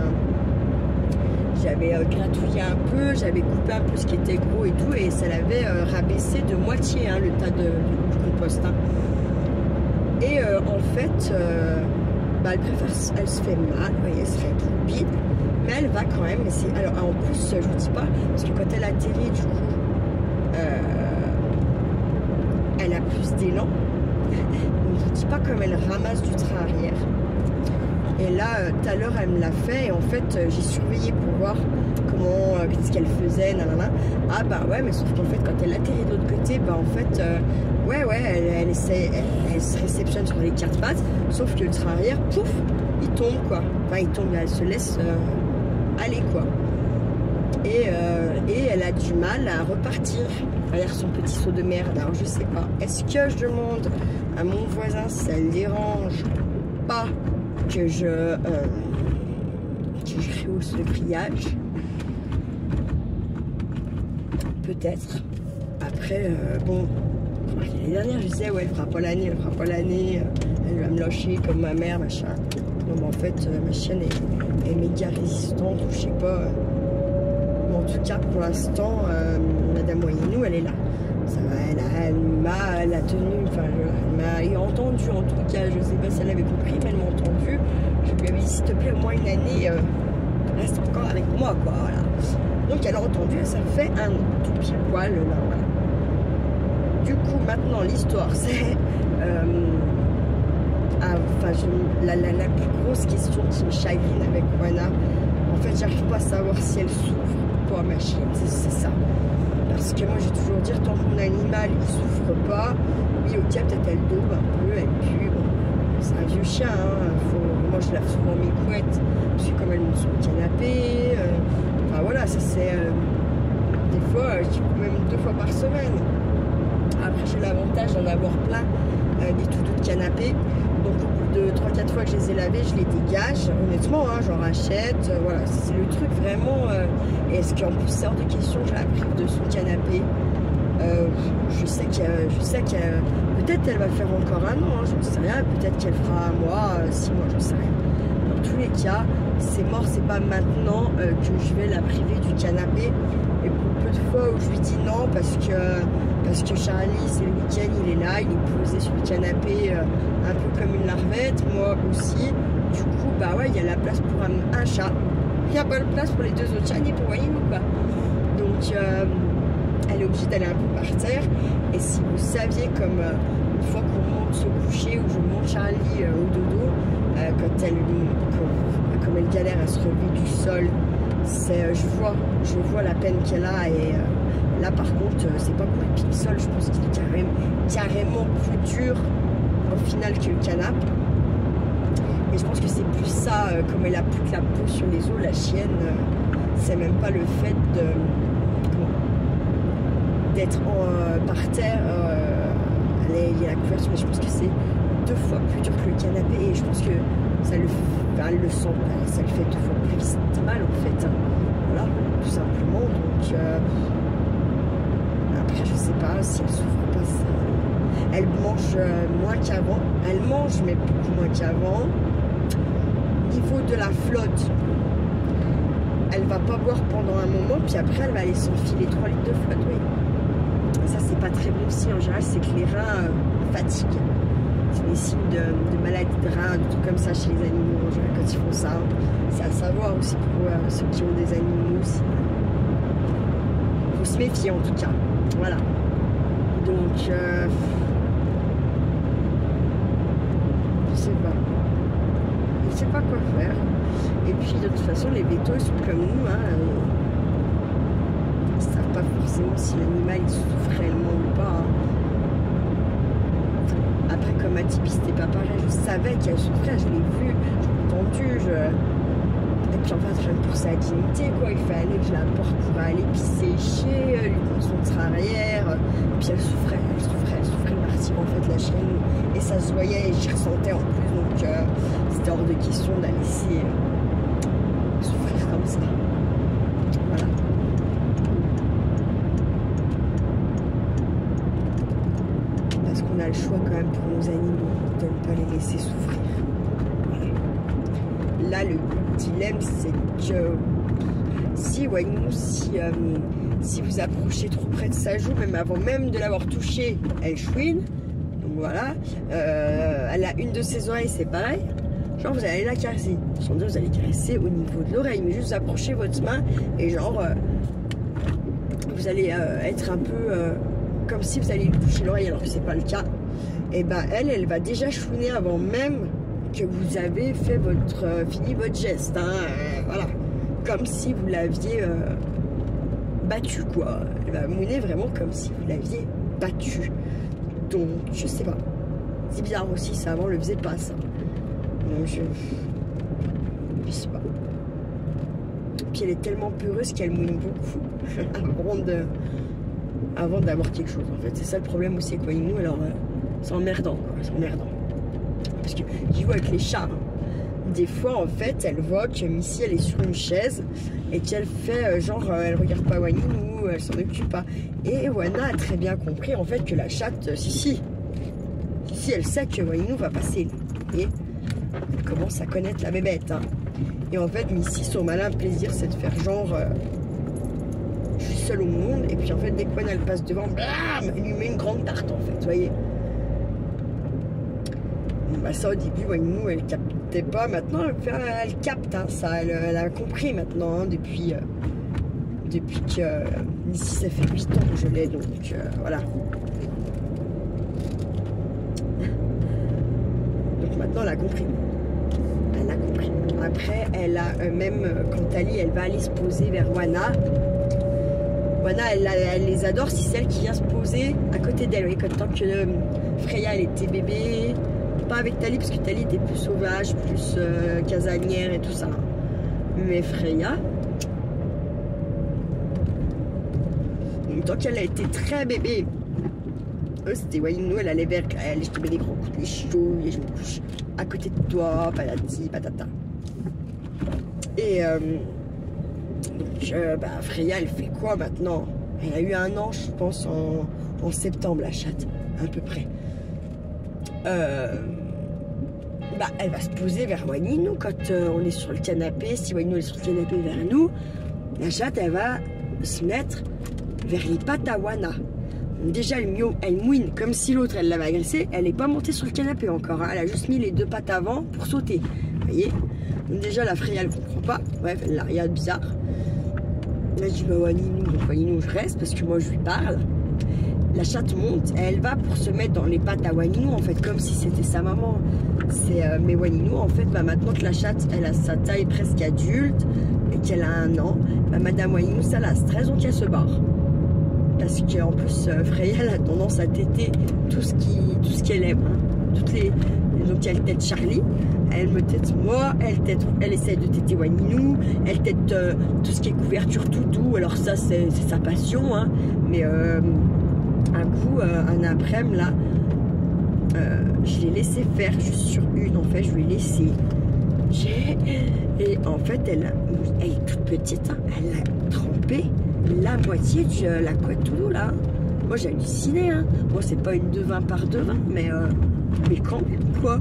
J'avais gratouillé un peu, j'avais coupé un peu ce qui était gros et tout, et ça l'avait rabaissé de moitié, hein, le tas de compost. Hein. Et en fait, elle préfère, elle se fait mal, vous voyez, elle serait plus vide, mais elle va quand même essayer. Alors, en plus, je vous dis pas, parce que quand elle atterrit, du coup, elle a plus d'élan. Je vous dis pas comme elle ramasse du train arrière. Et là, tout à l'heure, elle me l'a fait. Et en fait, j'ai surveillé pour voir comment, qu'est-ce qu'elle faisait, nanana. Ah bah ouais, mais sauf qu'en fait, quand elle atterrit de l'autre côté, bah en fait, elle se réceptionne sur les 4 pattes. Sauf que le train arrière, pouf, il tombe, quoi. Enfin, il tombe, elle se laisse aller, quoi. Et elle a du mal à repartir. Regarde son petit seau de merde. Alors, je sais pas. Est-ce que je demande à mon voisin si ça le dérange pas que je rehausse le grillage? Peut-être. Après, bon, l'année dernière, je disais, ouais, elle fera pas l'année, elle va me lâcher comme ma mère, machin. Non, mais en fait, ma chienne est méga résistante, ou je sais pas. Mais en tout cas, pour l'instant, Madame Wanyinous, elle est là. Ça va, elle a tenu, enfin, elle m'a entendu en tout cas, je sais pas si elle avait compris, mais elle m'a entendu. Je lui avais dit, s'il te plaît, au moins une année, reste encore avec moi, quoi, voilà. Donc elle a entendu, ça fait un tout petit poil, là, voilà. Du coup, maintenant, l'histoire, c'est, la plus grosse question qui me chagrine avec Wana, en fait, j'arrive pas à savoir si elle souffre ou pas, ma chienne, c'est ça. parce que moi j'ai toujours dit, tant que mon animal il souffre pas, oui ok peut-être elle daube un peu, elle pue, bon, c'est un vieux chien, hein, moi je lave souvent mes couettes, parce que comme elle monte sur le canapé, enfin voilà, ça c'est des fois, même 2 fois par semaine. Après j'ai l'avantage d'en avoir plein des toutous de canapé, donc au bout de 3-4 fois que je les ai lavés, je les dégage, honnêtement, hein, j'en rachète, voilà, c'est le truc vraiment, et est-ce qu'en plus c'est hors de question je la prive de son canapé, je sais que peut-être elle va faire encore 1 an, hein, je ne sais rien, peut-être qu'elle fera 1 mois, 6 mois, je ne sais rien. Dans tous les cas, c'est mort, c'est pas maintenant que je vais la priver du canapé. Et pour peu de fois où je lui dis non, parce que Charlie, c'est le week-end, il est là, il est posé sur le canapé un peu comme une larvette, moi aussi. Du coup, bah ouais, il y a la place pour un chat. Il n'y a pas de place pour les 2 autres chats, ni pour Wayne ou pas. Donc, elle est obligée d'aller un peu par terre. Et si vous saviez, comme une fois qu'on monte se coucher, ou je monte Charlie au dodo, comme elle galère à se relever du sol, je vois la peine qu'elle a. Et là, par contre, c'est pas pour le pied de sol, je pense qu'il est carrément plus dur au final que le canapé. Et je pense que c'est plus ça, comme elle a plus que la peau sur les os, la chienne, c'est même pas le fait d'être par terre, il y a la couverture, mais je pense que c'est 2 fois plus dur que le canapé, et je pense que ça le sent, ça le fait 2 fois plus mal en fait, hein. Voilà, tout simplement. Donc après je sais pas si elle souffre pas, ça. Elle mange moins qu'avant, elle mange mais beaucoup moins qu'avant. Niveau de la flotte, elle va pas boire pendant un moment, puis après elle va aller s'enfiler 3 litres de flotte, oui. Ça c'est pas très bon aussi, en général c'est que les reins fatiguent. C'est des signes de maladie de reins, de trucs comme ça chez les animaux, en général quand ils font ça. C'est à savoir aussi pour ceux qui ont des animaux aussi. Faut se méfier en tout cas, voilà. Donc je sais pas quoi faire. Et puis de toute façon les vétos ils sont comme nous, hein, ils savent pas forcément si l'animal il souffre réellement ou pas, hein. Après comme ma type c'était pas pareil, je savais qu'elle souffrait, je l'ai vu, je l'ai entendu, et puis en fait même pour sa dignité quoi, il fallait que je la porte pour aller pisser chier, lui prendre son arrière, et puis elle souffrait martyr en fait la chienne, et ça se voyait et j'y ressentais en plus, donc c'était hors de question de la laisser souffrir comme ça. Voilà. Parce qu'on a le choix quand même pour nos animaux de ne pas les laisser souffrir. Voilà. Là, le dilemme, c'est que si vous approchez trop près de sa joue, même avant même de l'avoir touchée, elle chouine. Donc voilà. Elle a une de ses oreilles, c'est pareil. Genre vous allez la caresser, sans dire vous allez caresser au niveau de l'oreille, mais juste approcher votre main et genre vous allez être un peu comme si vous alliez lui toucher l'oreille alors que c'est pas le cas. Et ben elle va déjà chouiner avant même que vous avez fait fini votre geste, hein, voilà, comme si vous l'aviez battu quoi. Elle va mouiner vraiment comme si vous l'aviez battu. Donc je sais pas, c'est bizarre aussi, ça avant le faisait pas ça. Donc je sais pas. Puis elle est tellement peureuse qu'elle mouine beaucoup avant d'avoir quelque chose. En fait, c'est ça le problème aussi avec Wayne. Alors, c'est emmerdant, quoi. C'est emmerdant. Parce que j'y vois avec les chats. Hein. Des fois, en fait, elle voit que Missy, elle est sur une chaise et qu'elle fait genre, elle regarde pas Wayne ou elle s'en occupe pas. Et Wana a très bien compris en fait que la chatte, si, elle sait que Wayne va passer. Et elle commence à connaître la bébête. Hein. Et en fait, Missy, son malin plaisir, c'est de faire genre je suis seule au monde. Et puis en fait, dès que elle passe devant, blam, elle lui met une grande tarte en fait, vous voyez. Bon, bah ça au début, Wayne, elle captait pas. Maintenant, elle capte, hein, ça, elle a compris maintenant, hein, depuis que Missy, ça fait 8 ans que je l'ai, donc voilà. Donc maintenant, elle a compris. Elle a compris. Après, elle a même quand Ali, elle va aller se poser vers Wana. Wana, elle les adore si c'est elle qui vient se poser à côté d'elle. Vous voyez, tant que Freya, elle était bébé, pas avec Tali, parce que Tali était plus sauvage, plus casanière et tout ça. Mais Freya, tant qu'elle a été très bébé, c'était Wainou, elle allait vers elle, je te mets des gros coups de chauds et je me couche à côté de toi, patati, patata. Et donc, Freya, elle fait quoi maintenant? Elle a eu 1 an, je pense, en septembre, la chatte, à peu près. Elle va se poser vers Wainou quand on est sur le canapé. Si Wainou est sur le canapé vers nous, la chatte, elle va se mettre vers les pattes à Wana. Déjà, elle mouine comme si l'autre, elle l'avait agressée. Elle n'est pas montée sur le canapé encore. Hein. Elle a juste mis les 2 pattes avant pour sauter. Vous voyez? Donc déjà, la Freya, elle ne comprend pas. Bref, elle la regarde bizarre. Là, je dis, Wainou, je reste parce que moi, je lui parle. La chatte monte et elle va pour se mettre dans les pattes à Wainou, en fait, comme si c'était sa maman. Mais Wainou, en fait, maintenant que la chatte, elle a sa taille presque adulte et qu'elle a 1 an, Madame Wainou, ça la stresse, donc elle se barre. Parce qu'en plus, Freya, elle a tendance à téter tout ce qu'elle aime. Hein. Donc elle tète Charlie, elle me tète moi, elle essaie de téter Wainou, elle tète tout ce qui est couverture tout doux. Alors ça, c'est sa passion. Hein. Mais un coup, un après-midi, là, je l'ai laissé faire juste sur une. En fait, je lui ai laissé. Et en fait, elle est toute petite. Hein. Elle a trempé la moitié de la couette tout doux, là. Moi, j'ai halluciné. Hein. Moi, c'est pas une de 20 par 2,20, mais quand même, quoi.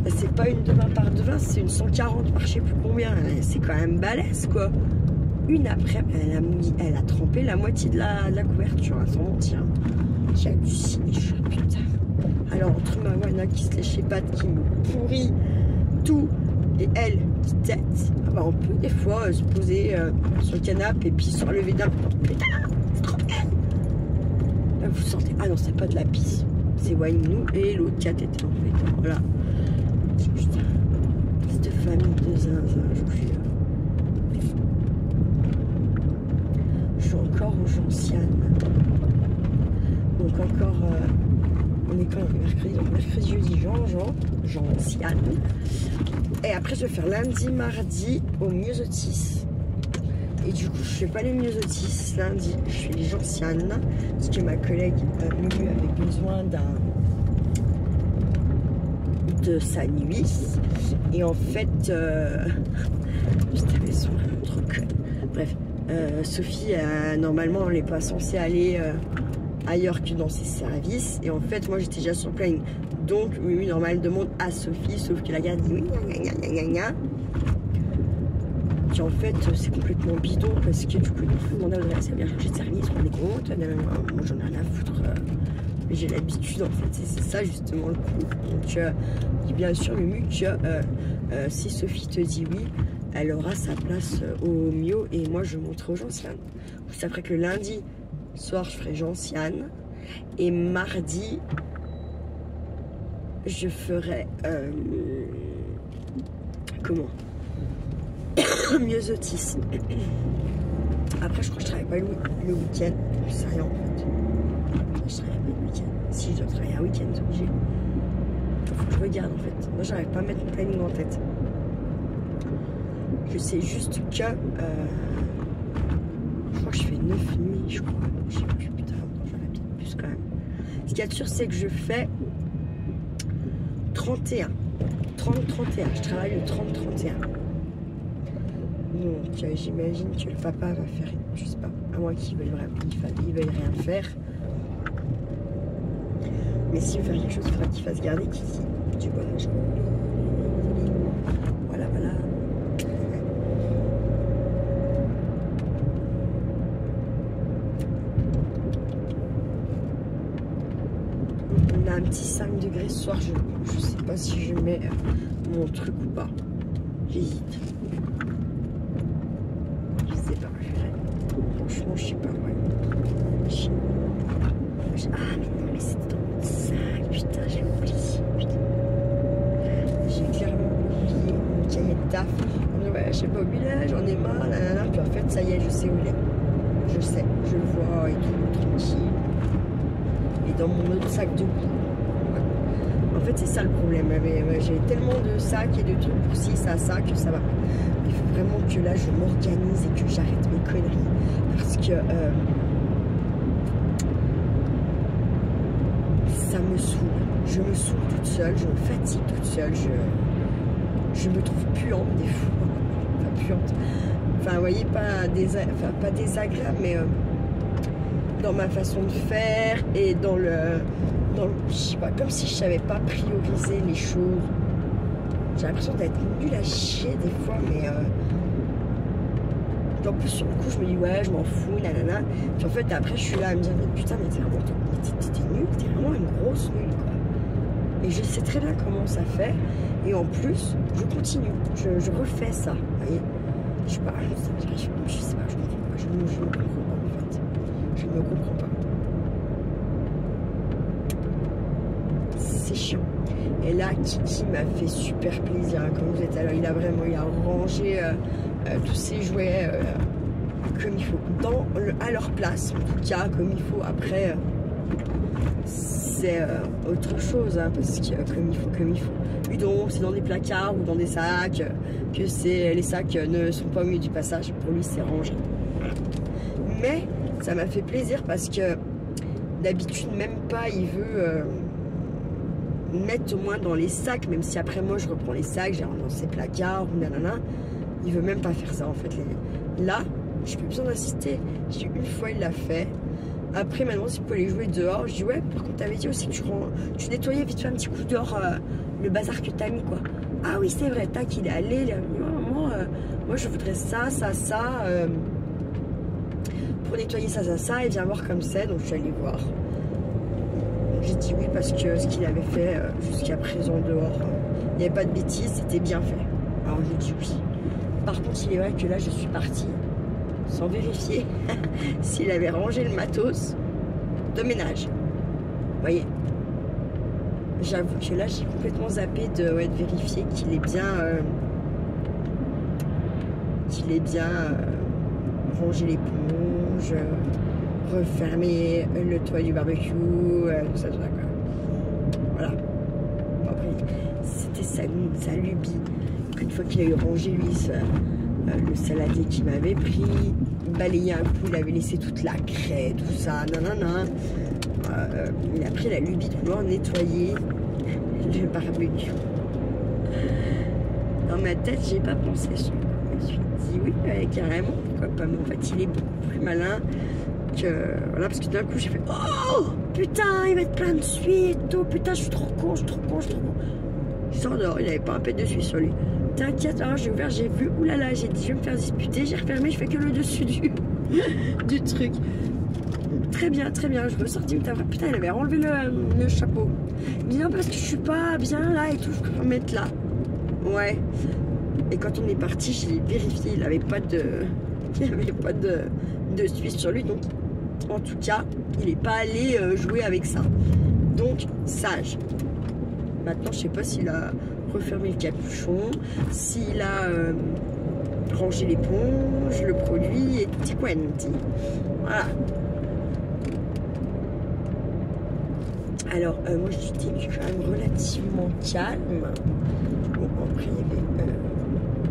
C'est pas une de 20 par 2,20, c'est une 140 par je sais plus combien. C'est quand même balèze, quoi. Une après, elle a trempé la moitié de la couverture, hein, sans mentir. J'ai halluciné, je suis putain. Alors, entre ma Wana qui se lèche les pattes, qui me pourrit tout, et elle qui tête, on peut des fois se poser sur le canapé et puis se relever d'un coup. Putain, c'est trop bien. Là, vous sentez. Ah non, c'est pas de la pisse. C'est Wainou et l'autre qui a tété, en fait. Voilà. Putain, cette famille de zinzin, je suis encore aux Gentianes. Donc encore, on est quand même mercredi, donc mercredi, jeudi, Gentianes. Et après, je vais faire lundi, mardi au Myosotis. Et du coup, je fais pas les Myosotis lundi, je fais les Gentianes. Parce que ma collègue Mulu avait besoin de sa nuit. Et en fait, je t'avais sur un truc. Bref, Sophie, normalement, elle n'est pas censée aller ailleurs que dans ses services. Et en fait, moi, j'étais déjà sur le planning. Donc, oui, normal, demande à Sophie, sauf que la garde dit oui, gna. Puis en fait, c'est complètement bidon parce que du coup, il faut demander à l'adresse, elle vient changer de service, on est compte. Moi, j'en ai rien à foutre. Mais j'ai l'habitude, en fait, c'est ça justement le coup. Donc, bien sûr, Mumu, que si Sophie te dit oui, elle aura sa place au Mio et moi, je montrerai aux Gentianes. C'est après que le lundi soir, je ferai Gentiane et mardi, je ferai comment Myosotis. Après, je crois que je travaille pas le week-end. Je sais rien en fait. Je travaille pas le week-end. Si je dois travailler un week-end, c'est obligé. Faut que je regarde en fait. Moi, j'arrive pas à mettre mon planning en tête. Je sais juste que je crois que je fais 9 nuits, je crois. Je sais plus, putain, j'en ai peut-être plus quand même. Ce qu'il y a de sûr, c'est que je fais 30-31. Je travaille le 30-31. Donc j'imagine que le papa va faire, je sais pas, à moins qu'il veuille rien faire. Mais s'il veut faire quelque chose, il faudra qu'il fasse garder Kiki. Du bon âge. Voilà. On a un petit 5 degrés ce soir, je sais pas si je mets mon truc ou pas. J'hésite. Je sais pas, franchement, je sais pas, ouais. Ah, mais non, mais c'était dans mon sac, putain, j'ai oublié, putain. J'ai clairement oublié mon cahier de taf. Ouais, je sais pas où il est, j'en ai marre, puis en fait, ça y est, je sais où il est. Je est dans mon autre sac de boue. En fait, c'est ça le problème. J'ai tellement de sacs et de trucs pour ci, ça que ça va pas. Il faut vraiment que là, je m'organise et que j'arrête mes conneries. Parce que ça me saoule. Je me saoule toute seule, je me fatigue toute seule. Je me trouve puante des fois. Enfin, puante. Enfin, vous voyez, pas désagréable, mais dans ma façon de faire et dans le je sais pas, comme si je savais pas prioriser les choses. J'ai l'impression d'être nulle à chier des fois, mais en plus sur le coup je me dis ouais je m'en fous, nanana. Puis en fait après je suis là à me dire mais putain mais t'es nulle, t'es vraiment une grosse nulle quoi. Et je sais très bien comment ça fait. Et en plus je continue, je refais ça, vous voyez. Je sais pas, je sais pas, je comprends pas, je ne comprends pas en fait. Je ne me comprends pas. C'est chiant. Et là, Kiki m'a fait super plaisir. Comme vous êtes, alors il a rangé tous ses jouets comme il faut, à leur place, en tout cas, comme il faut. Après, c'est autre chose, hein, parce que comme il faut. Udon, c'est dans des placards ou dans des sacs, que les sacs ne sont pas au milieu du passage. Pour lui, c'est rangé. Mais ça m'a fait plaisir parce que d'habitude, même pas, il veut mettre au moins dans les sacs, même si après moi je reprends les sacs, j'ai dans ses placards ou nanana. Il veut même pas faire ça en fait. Là, j'ai plus besoin d'assister. Une fois il l'a fait. Après maintenant s'il peut les jouer dehors, je dis ouais, par contre t'avais dit aussi que tu nettoyais vite fait un petit coup dehors le bazar que t'as mis quoi. Ah oui c'est vrai, tac, il est allé, il a dit moi je voudrais ça, pour nettoyer ça, et viens voir comme c'est, donc je suis allée voir. J'ai dit oui parce que ce qu'il avait fait jusqu'à présent dehors, il n'y avait pas de bêtises, c'était bien fait. Alors j'ai dit oui. Par contre, il est vrai que là, je suis partie sans vérifier s'il avait rangé le matos de ménage. Vous voyez, j'avoue que là, j'ai complètement zappé de vérifier qu'il est bien, rangé l'éponge, refermer le toit du barbecue, tout ça, quoi. Voilà. Bon, après, c'était sa lubie. Une fois qu'il a eu rangé, lui, le saladier qu'il m'avait pris, balayé un coup, il avait laissé toute la craie, tout ça, nanana. Il a pris la lubie de vouloir nettoyer le barbecue. Dans ma tête, j'ai pas pensé sur lui. Je me suis dit oui, carrément, pourquoi pas. Mais en fait, il est beaucoup plus malin que. Voilà, parce que d'un coup, j'ai fait oh putain, il va être plein de suite. Oh putain, je suis trop con, Il s'endort, il n'avait pas un pet de suie sur lui. T'inquiète, alors j'ai ouvert, j'ai vu, oulala, j'ai dit je vais me faire disputer, j'ai refermé, je fais que le dessus du truc. Très bien, je ressortis, putain, il avait enlevé le chapeau. Il me dit non, parce que je suis pas bien là et tout, je peux mettre là. Ouais. Et quand on est parti, j'ai vérifié, il n'avait pas de suie sur lui, donc en tout cas, il n'est pas allé jouer avec ça. Donc, sage. Maintenant, je sais pas s'il a refermé le capuchon, s'il a rangé l'éponge, le produit et tutti quanti. Voilà. Alors, moi, j'étais quand même relativement calme. Bon, après,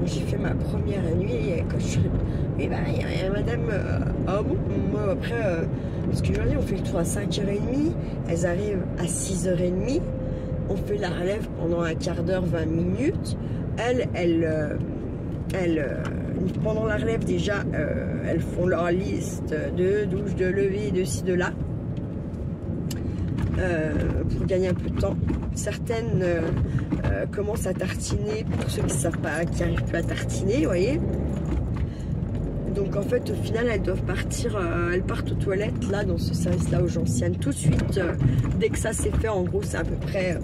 j'ai fait ma première nuit quand je suis... Et ben, il y a madame... ah bon, moi, après, parce que aujourd'hui, on fait le tour à 5h30, elles arrivent à 6h30. On fait la relève pendant un quart d'heure, 20 minutes. Pendant la relève, déjà, elles font leur liste de douche, de lever, de ci, de là. Pour gagner un peu de temps. Certaines commencent à tartiner pour ceux qui ne savent pas, qui n'arrivent plus à tartiner, vous voyez. Donc en fait, au final, elles doivent partir, elles partent aux toilettes, là, dans ce service-là aux Gentianes, tout de suite. Dès que ça c'est fait, en gros, c'est à peu près,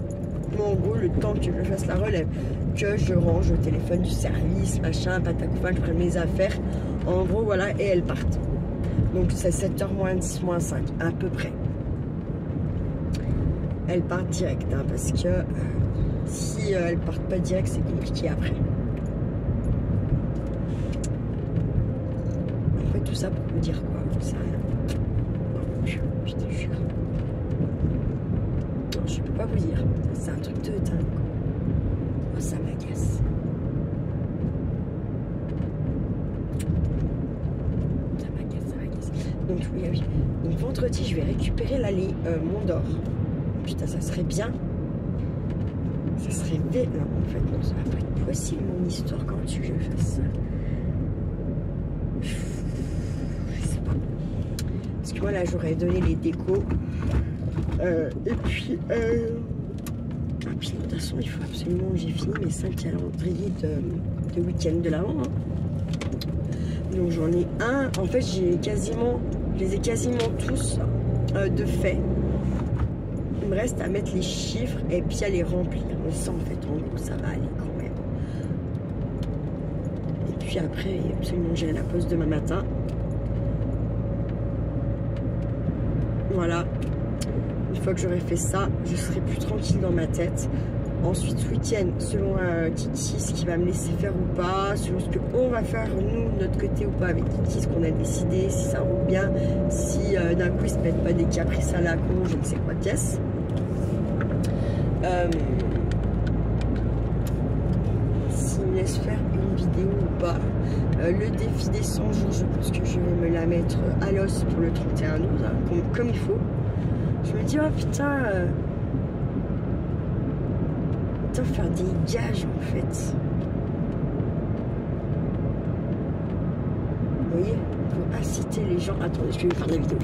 moi, en gros, le temps que je fasse la relève, que je range le téléphone du service, machin, patacoufa, que je prenne mes affaires. En gros, voilà, et elles partent. Donc c'est 7h moins 10, moins 5, à peu près. Elles partent direct, hein, parce que si elles partent pas direct, c'est compliqué après. Tout ça pour vous dire quoi, vous savez. Non, je te jure. ça m'agace. Donc oui, oui. Donc vendredi, je vais récupérer l'allée Mont-d'Or. Putain, ça serait bien. Ça serait bien. Non, en fait, non, ça va pas être possible, mon histoire, quand tu veux que je fasse ça. Je sais pas. Parce que moi, là, j'aurais donné les décos. Et puis, de toute façon, il faut absolument que j'ai fini mes 5 calendriers de week-end de l'avant. Hein. Donc, j'en ai un. En fait, je les ai quasiment tous de fait. Il me reste à mettre les chiffres et puis à les remplir. Mais ça, en fait, en gros, ça va aller quand même. Et puis après, absolument, j'ai la pause demain matin. Voilà. Une fois que j'aurai fait ça, je serai plus tranquille dans ma tête. Ensuite, ce week-end, selon Kiki, ce qu'il va me laisser faire ou pas, selon ce qu'on va faire nous de notre côté ou pas avec Kiki, ce qu'on a décidé, si ça roule bien, si d'un coup ils se mettent pas des caprices à la con, je ne sais quoi qu'est-ce. S'il me laisse faire une vidéo ou pas. Le défi des 100 jours, je pense que je vais me la mettre à l'os pour le 31-12, hein, comme il faut. Je me dis, oh putain, faire des gages en fait. Vous voyez, pour inciter les gens. Attendez, je vais faire la vidéo.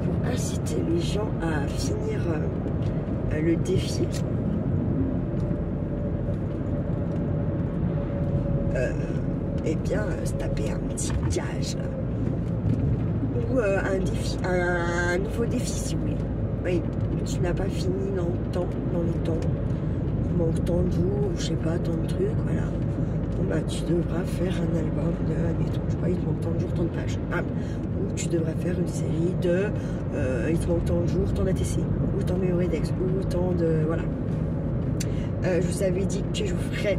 Pour inciter les gens à finir le défi. Eh bien, se taper un petit gage ou un défi, un nouveau défi si vous voulez. Oui, tu n'as pas fini dans les temps. Il manque tant de jours, je sais pas, tant de trucs, voilà. Bon bah tu devras faire un album de, admettons, je sais pas, il te manque tant de jours, tant de pages. Ah, ou tu devras faire une série de, il te manque tant de jours, tant d'ATC, ou tant de Méoredex, ou tant de, voilà. Je vous avais dit que je vous ferais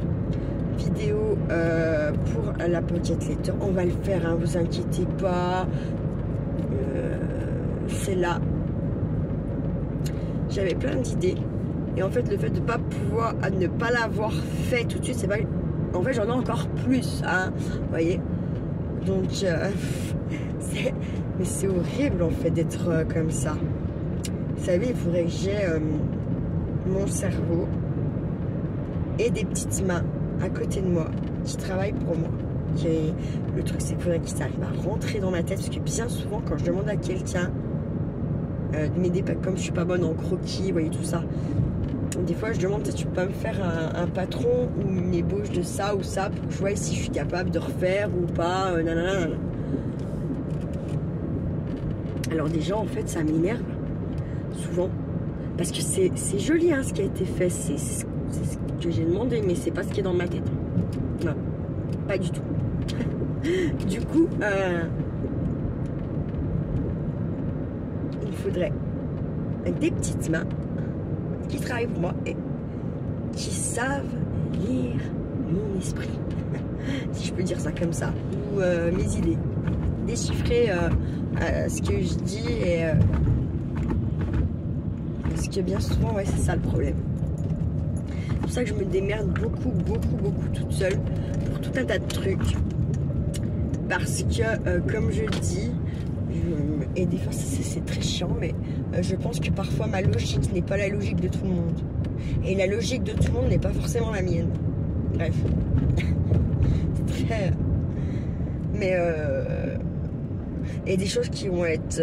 vidéo pour la Pocket Letter. On va le faire, hein, vous inquiétez pas. C'est là. J'avais plein d'idées. Et en fait, le fait de ne pas l'avoir fait tout de suite, c'est pas... En fait, j'en ai encore plus, hein. Vous voyez. Donc, mais c'est horrible, en fait, d'être comme ça. Vous savez, il faudrait que j'ai mon cerveau et des petites mains à côté de moi qui travaillent pour moi. Le truc, c'est qu'il faudrait qu'ils arrivent à rentrer dans ma tête. Parce que bien souvent, quand je demande à quelqu'un de m'aider, comme je suis pas bonne en croquis, vous voyez, tout ça... Des fois, je demande si tu peux pas me faire un patron ou une ébauche de ça ou ça pour que je vois si je suis capable de refaire ou pas. Nanana. Alors déjà, en fait, ça m'énerve souvent parce que c'est joli hein, ce qui a été fait. C'est ce que j'ai demandé, mais c'est pas ce qui est dans ma tête. Non, pas du tout. Du coup, il faudrait des petites mains qui travaillent pour moi et qui savent lire mon esprit, si je peux dire ça comme ça, ou mes idées, déchiffrer ce que je dis et parce que bien souvent, ouais, c'est ça le problème. C'est pour ça que je me démerde beaucoup toute seule pour tout un tas de trucs, parce que comme je dis, et des fois c'est très chiant, mais je pense que parfois ma logique n'est pas la logique de tout le monde. Et la logique de tout le monde n'est pas forcément la mienne. Bref. C'est très... Mais et des choses qui vont être...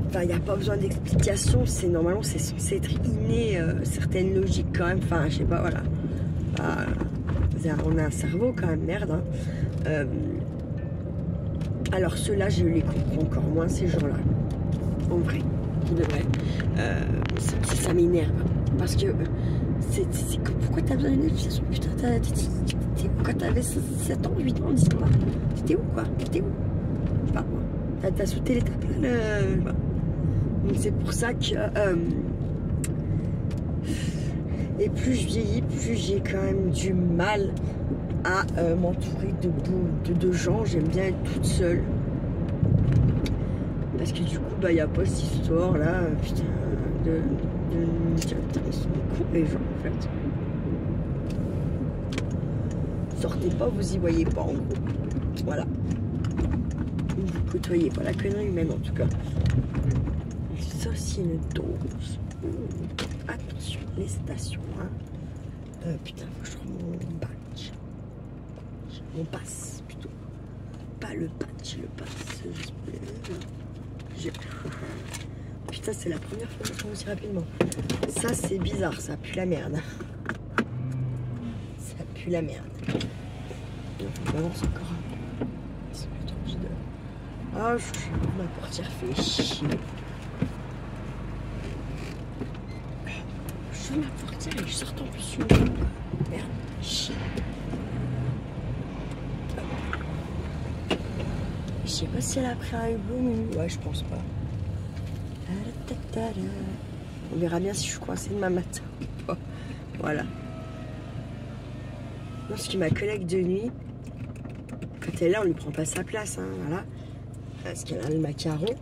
Enfin, il n'y a pas besoin d'explication. Normalement, c'est censé être inné, certaines logiques quand même. Enfin, je sais pas, voilà. On a un cerveau quand même, merde. Hein. Alors ceux-là, je les comprends encore moins, ces gens-là. En vrai, qui devraient. Ça m'énerve. Parce que pourquoi t'as besoin d'une explication? Putain, quand t'avais 7 ans, 8 ans, 10 ans, t'étais où quoi? T'étais où? Je sais pas moi. T'as sauté l'étape là. Donc c'est pour ça que... Et plus je vieillis, plus j'ai quand même du mal à m'entourer de gens. J'aime bien être toute seule. Parce que du coup, bah, il n'y a pas cette histoire là, putain, de me dire, putain, ils sont cons les gens en fait. Sortez pas, vous y voyez pas en gros. Voilà. Vous côtoyez pas la connerie humaine en tout cas. Ça c'est une dose. Attention, les stations. Hein. Putain, faut que je trouve mon badge. Mon pass plutôt. Pas le badge, le pass. Putain, c'est la première fois que je trouve aussi rapidement. Ça c'est bizarre, ça pue la merde. Ça pue la merde. On avance encore. C'est plus trop vide. Ah, ma portière fait chier. Je ma portière et je sors en plus une. Merde, chier. Je sais pas si elle a pris un hublot, mais ouais, je pense pas. On verra bien si je suis coincée demain matin ou pas. Voilà. Parce que ma collègue de nuit, quand elle est là, on lui prend pas sa place, hein, voilà. Parce qu'elle a le macaron.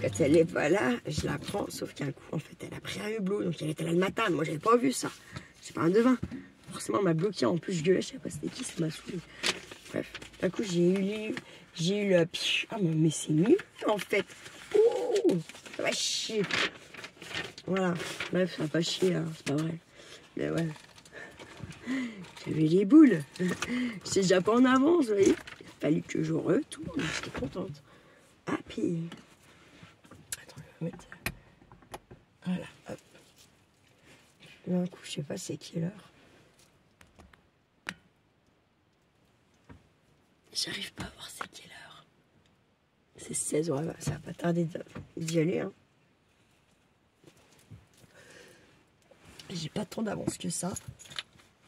Quand elle est pas là, je la prends, sauf qu'un coup, en fait, elle a pris un hublot, donc elle était là le matin. Moi, j'avais pas vu ça. C'est pas un devin. Forcément, on m'a bloqué. En plus, je gueulais, je sais pas c'était qui, ça m'a saoulé. Bref, d'un coup, j'ai eu le. Ah, mais c'est nul, en fait. Ouh, ça va chier. Voilà. Bref, ça va pas chier, hein, c'est pas vrai. Mais ouais. J'avais les boules. J'étais déjà pas en avance, vous voyez. Il a fallu que je retourne. J'étais contente. Ah, puis. Attends, je vais mettre. Voilà, hop. D'un coup, je sais pas c'est quelle heure. J'arrive pas à voir c'est quelle heure. C'est 16 h, ça va pas tarder d'y aller. Hein. J'ai pas tant d'avance que ça.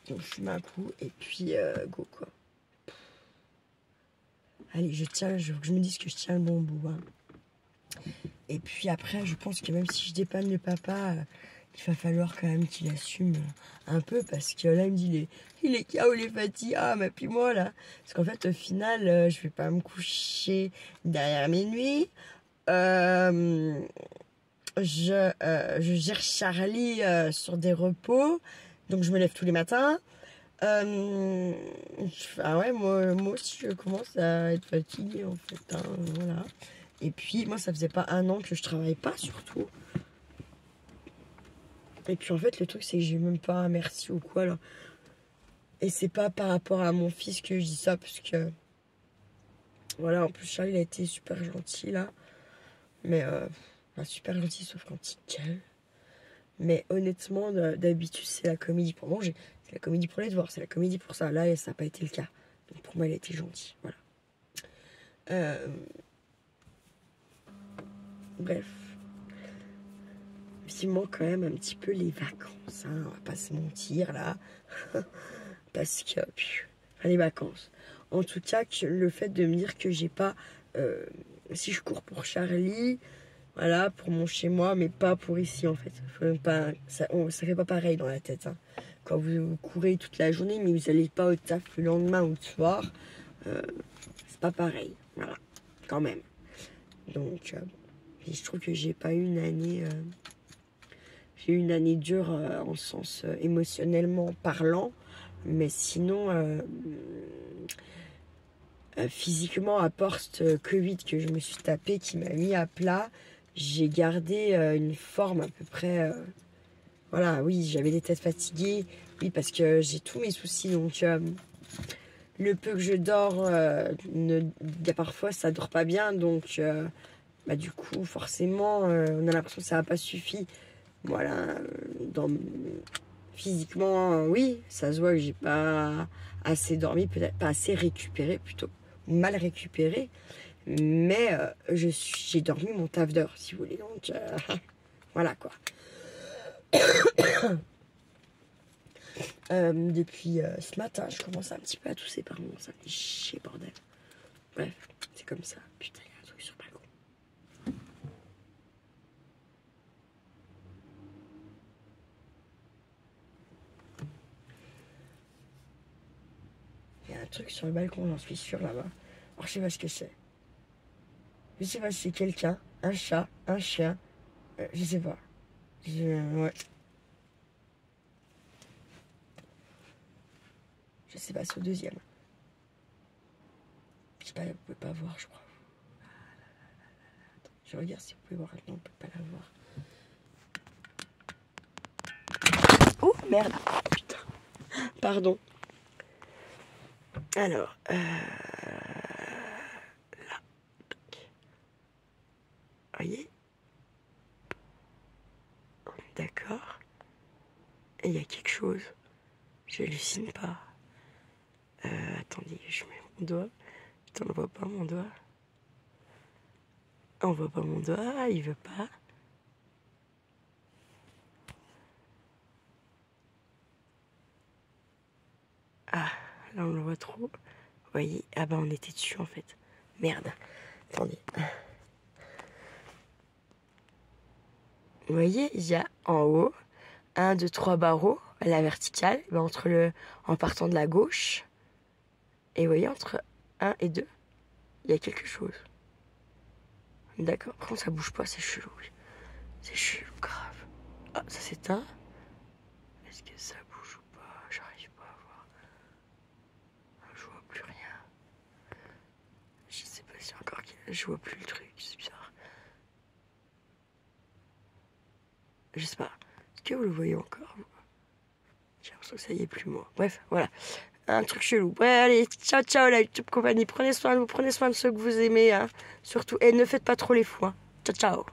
Donc je fume un coup et puis go quoi. Allez, je me dise que je tiens le bon bout. Hein. Et puis après, je pense que même si je dépanne le papa, il va falloir quand même qu'il assume un peu. Parce que là, il me dit, il est KO, il est fatigué. Ah, mais puis moi là. Parce qu'en fait, au final, je vais pas me coucher derrière minuit. Je gère Charlie sur des repos. Donc je me lève tous les matins. Ah ouais, moi aussi je commence à être fatiguée en fait. Hein, voilà. Et puis moi ça faisait pas 1 an que je travaillais pas surtout. Et puis en fait le truc c'est que j'ai même pas un merci ou quoi là. Et c'est pas par rapport à mon fils que je dis ça parce que voilà, en plus Charlie il a été super gentil là. Mais super gentil sauf quand il gueule. Mais honnêtement, d'habitude, c'est la comédie pour manger. C'est la comédie pour les devoirs. C'est la comédie pour ça. Là, ça n'a pas été le cas. Donc pour moi, il a été gentil. Voilà. Bref. Il manque quand même un petit peu les vacances. Hein. On va pas se mentir, là. Parce que... les vacances. En tout cas, le fait de me dire que j'ai pas... si je cours pour Charlie... Voilà, pour mon chez-moi, mais pas pour ici, en fait. Ça fait pas pareil dans la tête. Hein. Quand vous courez toute la journée, mais vous n'allez pas au taf le lendemain ou le soir, c'est pas pareil. Voilà, quand même. Donc, je trouve que j'ai pas eu une année... j'ai eu une année dure en sens émotionnellement parlant, mais sinon... physiquement, à post-Covid que je me suis tapé, qui m'a mis à plat, j'ai gardé une forme à peu près... voilà, oui, j'avais des têtes fatiguées. Oui, parce que j'ai tous mes soucis. Donc, le peu que je dors, parfois, ça dort pas bien. Donc, du coup, forcément, on a l'impression que ça n'a pas suffi. Voilà. Physiquement, oui, ça se voit que j'ai pas assez dormi, peut-être pas assez récupéré, plutôt. Mal récupéré. Mais j'ai dormi mon taf d'heure, si vous voulez. Donc, voilà, quoi. Depuis ce matin, je commence un petit peu à tousser par moments. Ça me fait chier, bordel. Bref, c'est comme ça. Putain, il y a un truc sur le balcon. Il y a un truc sur le balcon, j'en suis sûre, là-bas. Alors, je sais pas ce que c'est. Je sais pas si c'est quelqu'un, un chat, un chien. Je sais pas. Ouais. Je sais pas, c'est au deuxième. Je sais pas, vous pouvez pas voir, je crois. Attends, je regarde si vous pouvez voir. Non, on peut pas la voir. Oh, merde. Putain. Pardon. Alors, là. Voyez? On est d'accord. Et il y a quelque chose. J'hallucine pas. Attendez, je mets mon doigt. Putain, on voit pas mon doigt. On voit pas mon doigt, il veut pas. Ah, là on le voit trop. Vous voyez? Ah bah on était dessus en fait. Merde. Attendez. Vous voyez, il y a en haut 1, 2, 3 barreaux à la verticale, en partant de la gauche. Et vous voyez, entre 1 et 2, il y a quelque chose. D'accord? Par contre, ça bouge pas, c'est chelou. C'est chelou, grave. Ah, ça s'éteint. Est-ce que ça bouge ou pas? J'arrive pas à voir. Je vois plus rien. Je sais pas si encore je vois plus le truc, c'est bizarre. Je sais pas. Est-ce que vous le voyez encore? J'ai l'impression que ça y est plus moi. Bref, voilà. Un truc chelou. Ouais, allez, ciao, ciao la YouTube compagnie. Prenez soin de vous, prenez soin de ceux que vous aimez, hein. Surtout. Et ne faites pas trop les fous, hein. Ciao, ciao.